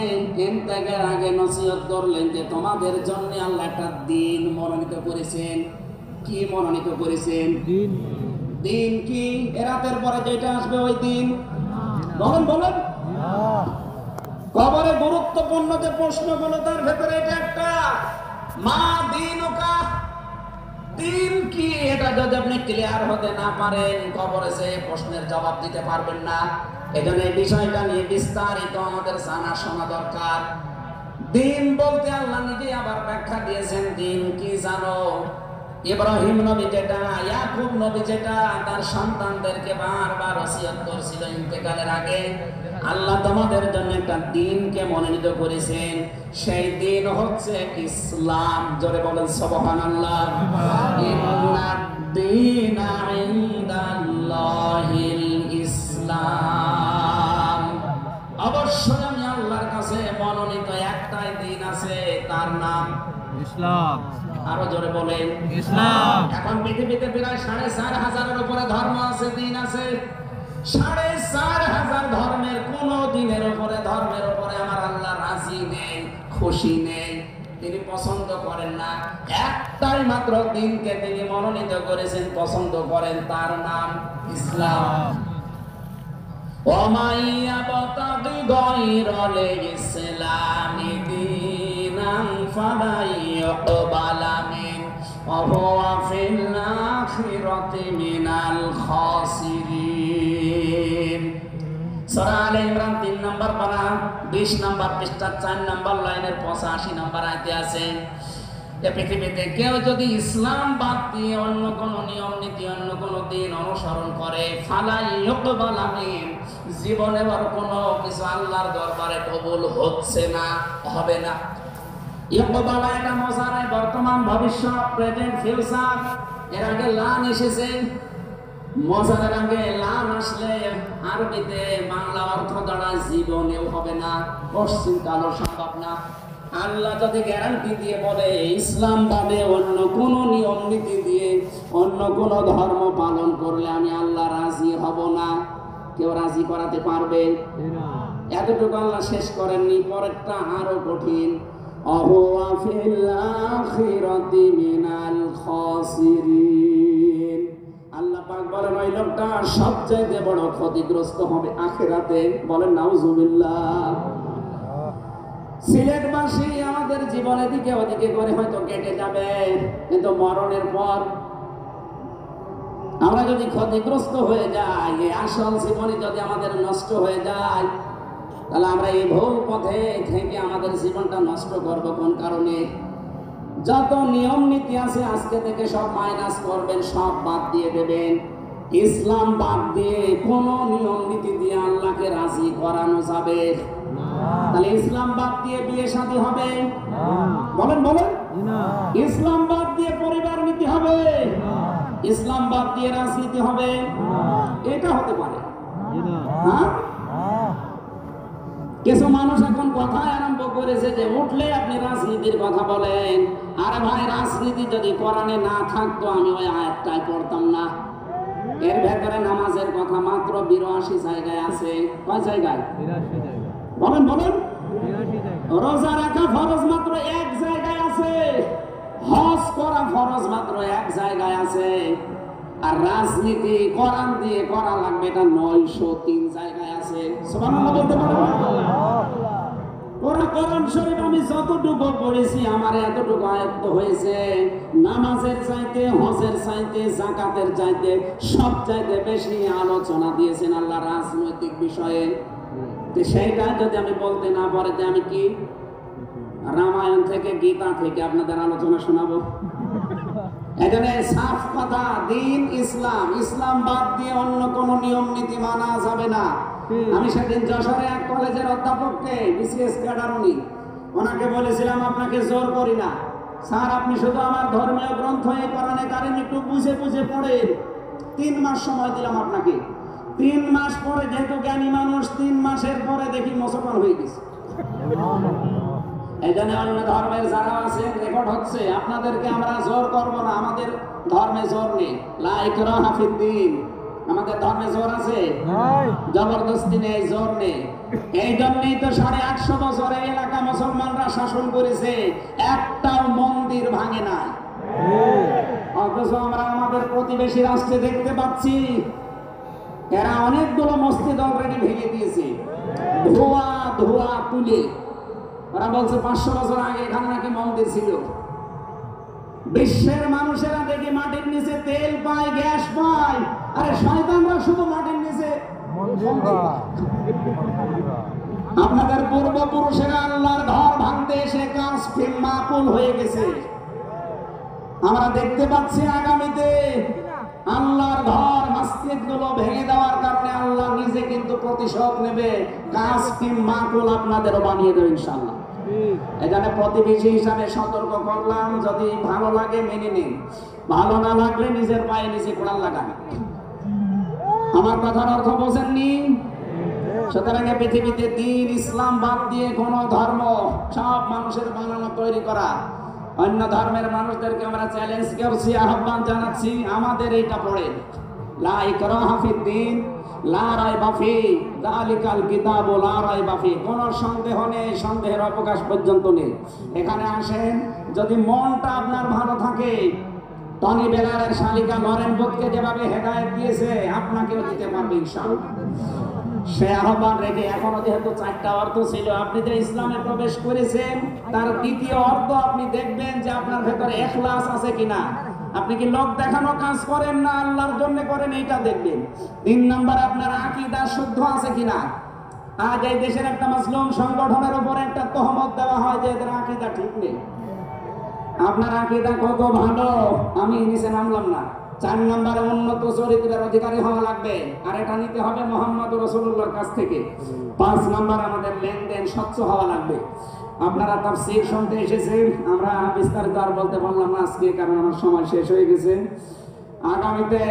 ইন্তেকালের আগে নসিহত করলেন যে তোমাদের জন্য আল্লাহ একটা দিন মনোনীত করেছেন। কি মনোনীত করেছেন? দিন। দিন কি? রাতের পরে যেটা আসবে ওই দিন। বলেন বলেন। কবরে গুরুত্বপূর্ণ যে প্রশ্নগুলো তার ভেতরে এটা একটা, মা দিনুকা, দিন কি? এটা যদি আপনি ক্লিয়ার হতে না পারেন কবরে সে প্রশ্নের জবাব দিতে পারবেন না। এজন্য এই বিষয়টা নিয়ে বিস্তারিত আমাদের জানা শোনা দরকার। দিন বলতে আল্লাহ নিজে আবার ব্যাখ্যা দিয়েছেন। দিন কি জানো? ইব্রাহিম নবী যেটা, ইয়াকুব নবী যেটা তার সন্তানদেরকে বারবার ওসিয়ত করেছিল ইন্তেকালের আগে, আল্লাহ তোমাদের জন্য একটা দিনকে মনোনীত করেছেন। সেই দিন হচ্ছে ইসলাম। জোরে বলেন সুবহানাল্লাহ। ইন্নাদ-দীনা ইনদাল্লাহিল ইসলাম। অবশ্যই আমি আল্লাহর কাছে মনোনীত একটাই দিন আছে, তার নাম ইসলাম। আরো জোরে বলেন ইসলাম। এখন পৃথিবীতে প্রায় 4,500-এর উপরে ধর্ম আছে, দিন আছে। 4,500 ধর্মের কোন দিনের উপরে, ধর্মের উপরে আমার আল্লাহ রাজি নেই, খুশি নেই, তিনি পছন্দ করেন না। একটাই মাত্র দিনকে তিনি মনোনীত করেছেন, পছন্দ করেন, তার নাম ইসলাম। وَمَن يَبْتَغِ غَيْرَ الْإِسْلَامِ دِينًا فَلَن يُقْبَلَ مِنْهُ وَهُوَ فِي الْآخِرَةِ مِنَ الْخَاسِرِينَ। সূরা আলে ইমরান 3 নম্বর পারা 20 নম্বর পৃষ্ঠা 4 নম্বর লাইনের 85 নম্বর আয়াতে আছে, পৃথিবীতে কেউ যদি ইসলাম বাদ দিয়ে অন্য কোন নিয়ম নীতি, অন্য কোন দিন অনুসরণ করে, ফালাই ইউকবাল মিন, জীবনে আর কোনো কিছু আল্লাহর দরবারে কবুল হচ্ছে না, হবে না। ইউকবাল এটা মুজারে, বর্তমান, ভবিষ্যৎ, প্রেজেন্ট, ফিউচার। এর আগে লান এসেছে, মুজারের আগে লান আসলে আরবিতে বাংলা অর্থ দ্বারা জীবনেও হবে না, পশ্চিম কালও সম্ভব না। আল্লাহ যদি গ্যারান্টি দিয়ে বলে ইসলাম বাদে অন্য কোন নিয়ম নীতি দিয়ে অন্য কোন ধর্ম পালন করলে আমি আল্লাহ রাজি হব না, কেউ রাজি করাতে পারবে? এতটুকু আল্লাহ শেষ করেননি, পরেরটা আরো কঠিন। অহুয়া ফিল আখিরাতি মিনাল খাসিরিন। আল্লাহ পাক বলেন ওই লোকটা সবচাইতে বড় ক্ষতিগ্রস্ত হবে আখিরাতে। বলেন নাউজুবিল্লাহ। সিলেটবাসী আমাদের জীবনের দিকে ওদিকে করে হয়তো কেটে যাবে, কিন্তু মরণের পর আমরা যদি ক্ষতিগ্রস্ত হয়ে যাই, এই আসল জীবনে যদি আমাদের নষ্ট হয়ে যায়, তাহলে আমরা এই ভুল পথে থেকে আমাদের জীবনটা নষ্ট করব কোন কারণে? যত নিয়ম নীতি আছে আজকে থেকে সব মাইনাস করবেন, সব বাদ দিয়ে দেবেন। ইসলাম বাদ দিয়ে কোন নিয়ম নীতি দিয়ে আল্লাহকে রাজি করানো যাবে? তাহলে ইসলাম বাদ দিয়ে বিয়ে শাদী হবে? বলেন বলেন। ইসলাম বাদ দিয়ে পরিবার নীতি হবে? ইসলাম বাদ দিয়ে রাজনীতি হবে? এটা হতে পারে। হ্যাঁ, কিছু মানুষ এখন কথা আরম্ভ করেছে যে উঠলে আপনি রাজনীতির কথা বলেন। আরে ভাই, রাজনীতি যদি কোরআনে না থাকতো আমি ওই আয়াতটাই পড়তাম না। এর ভেতরে নামাজের কথা মাত্র 82 জায়গায় আছে। কয় জায়গায়? বলেন বলেন। রোজা রাখা ফরজ মাত্র এক জায়গায় আছে। হজ করা ফরজ মাত্র এক জায়গায় আছে। আর রাজনীতি কোরআন দিয়ে করা লাগবে এটা 903 জায়গায় আছে। সুবহানাল্লাহ বলতে পারেন? কোরআন শরীফ আমি যতটুকু পড়েছি আমার এতটুকু আয়ত্ত হয়েছে। নামাজের চাইতে, হজের চাইতে, যাকাতের চাইতে সব চাইতে বেশি আলোচনা দিয়েছেন আল্লাহ রাজনৈতিক বিষয়ে। তো সেইটা যদি আমি বলতে না পারি, আমি কি রামায়ণ থেকে, গীতা থেকে আপনাদের আলোচনা শোনাবো? এখানে সাফ কথা, দিন ইসলাম, ইসলাম বাদ দিয়ে অন্য কোন নিয়ম নীতি মানা যাবে না। আমি সেদিন যশোরে এক কলেজের অধ্যাপককে, বিসিএস ক্যাডার উনি, ওনাকে বলেছিলাম আপনাকে জোর করি না স্যার, আপনি শুধু আমার ধর্মীয় গ্রন্থ এই কোরআনে কারিম একটু বুঝে বুঝে পড়েন। 3 মাস সময় দিলাম আপনাকে। 3 মাস পরে, যেহেতু জ্ঞানী মানুষ, 3 মাসের পরে দেখি মুসলমান হয়ে গেছে। এখানে অন্য ধর্মের যারা আছে রেকর্ড হচ্ছে, আপনাদেরকে আমরা জোর করব না, আমাদের ধর্মে জোর নেই। লা ইকরাহা ফিদ্দীন, আমাদের ধর্মে জোর আছে? জবরদস্তি নেই, জোর নেই। এই জন্যই তো 850 বছর এই এলাকা মুসলমানরা শাসন করেছে, একটাও মন্দির ভাঙে নাই। অথচ আমরা আমাদের প্রতিবেশী রাষ্ট্রে দেখতে পাচ্ছি এরা অনেকগুলো মসজিদ অলরেডি ভেঙে দিয়েছে, ধোয়া ধোয়া তুলে। ওরা বলছে 500 বছর আগে এখানে নাকি মন্দির ছিল। বিশ্বের মানুষেরা দেখি মাটির নিচে তেল পায়, গ্যাস পায়, আরে শয়তানরা শুধু মাটির নিচে আপনাদের পূর্বপুরুষেরা আল্লাহর ঘর ভাঙতে এসে কাজ মাকুল হয়ে গেছে। আমরা দেখতে পাচ্ছি আগামীতে আল্লাহর ঘর, মসজিদ গুলো ভেঙে দেওয়ার কারণে আল্লাহ নিজে কিন্তু প্রতিশোধ নেবে। কাজ মাকুল আপনাদেরও বানিয়ে দেবে ইনশাআল্লাহ। এখানে প্রতিবেশী হিসাবে সতর্ক করলাম, যদি ভালো লাগে মেনে নিন, ভালো না লাগলে নিজের পায়ে নিজে কোড়াল লাগান। আমার কথার অর্থ বোঝেননি? সুতরাং পৃথিবীতে দিন ইসলাম বাদ দিয়ে কোন ধর্ম, সব মানুষের বানানো তৈরি করা। অন্য ধর্মের মানুষদেরকে আমরা চ্যালেঞ্জ করছি, আহ্বান জানাচ্ছি, আমাদের এইটা পড়ে লা ইকরাহা ফিদ্দীন লা রাইবা ফিহি যালিকাল কিতাবু লা রাইবা ফিহি। কোনো সন্দেহ নেই, সন্দেহের অবকাশ পর্যন্ত নেই। এখানে আসেন, যদি মনটা আপনার ভালো থাকে, টনি বেলারের শালিকা লরেন বুথকে যেভাবে হেদায়েত দিয়েছে আপনাকেও দিতে পারবে ইনশাআল্লাহ। সে আহ্বান রেখে, এখনো যেহেতু 4টা অর্থ ছিল, আপনি যে ইসলামে প্রবেশ করেছেন তার দ্বিতীয় অর্থ আপনি দেখবেন যে আপনার ভেতরে ইখলাস আছে কিনা। আপনি কি লোক দেখানো কাজ করেন না আল্লাহর জন্য করেন, এইটা দেখবেন। 3 নাম্বার, আপনার আকীদা শুদ্ধ আছে কিনা। আজ এই দেশের একটা মুসলিম সংগঠনের উপর একটা তহমত দেওয়া হয় যে এদের আকীদা ঠিক নেই। আপনার আকীদা কত ভালো, আমি নিচে নামলাম না। 4 নম্বরে উন্নত চরিত্রের অধিকারী হওয়া লাগবে, আর এটা নিতে হবে মুহাম্মদ রাসূলুল্লাহর কাছ থেকে। 5 নম্বর, আমাদের লেনদেন স্বচ্ছ হওয়া লাগবে। আপনারা তাফসীর শুনতে এসেছেন, আমরা বিস্তারিত আর বলতে পারলাম না আজকে, কারণ আমার সময় শেষ হয়ে গেছে। আগামীতে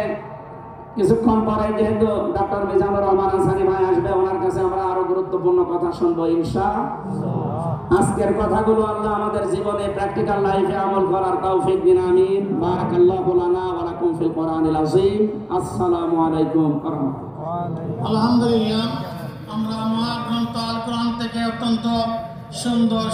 কিছুক্ষণ পরে যেহেতু ডক্টর মিজানুর রহমান আনসারী ভাই আসবে, ওনার কাছে আমরা আরো গুরুত্বপূর্ণ কথা শুনবো ইনশাআল্লাহ। আজকের কথাগুলো আল্লাহ আমাদের জীবনে প্র্যাকটিক্যাল লাইফে আমল করার তৌফিক দিন, আমিন। বারাকাল্লাহু লানা ওয়া লাকুম ফিল কোরআনিল আযীম। আসসালামু আলাইকুম ওয়া রাহমাতুল্লাহ। আলহামদুলিল্লাহ, আমরা মহাগ্রন্থ আল কোরআন থেকে অত্যন্ত সুন্দর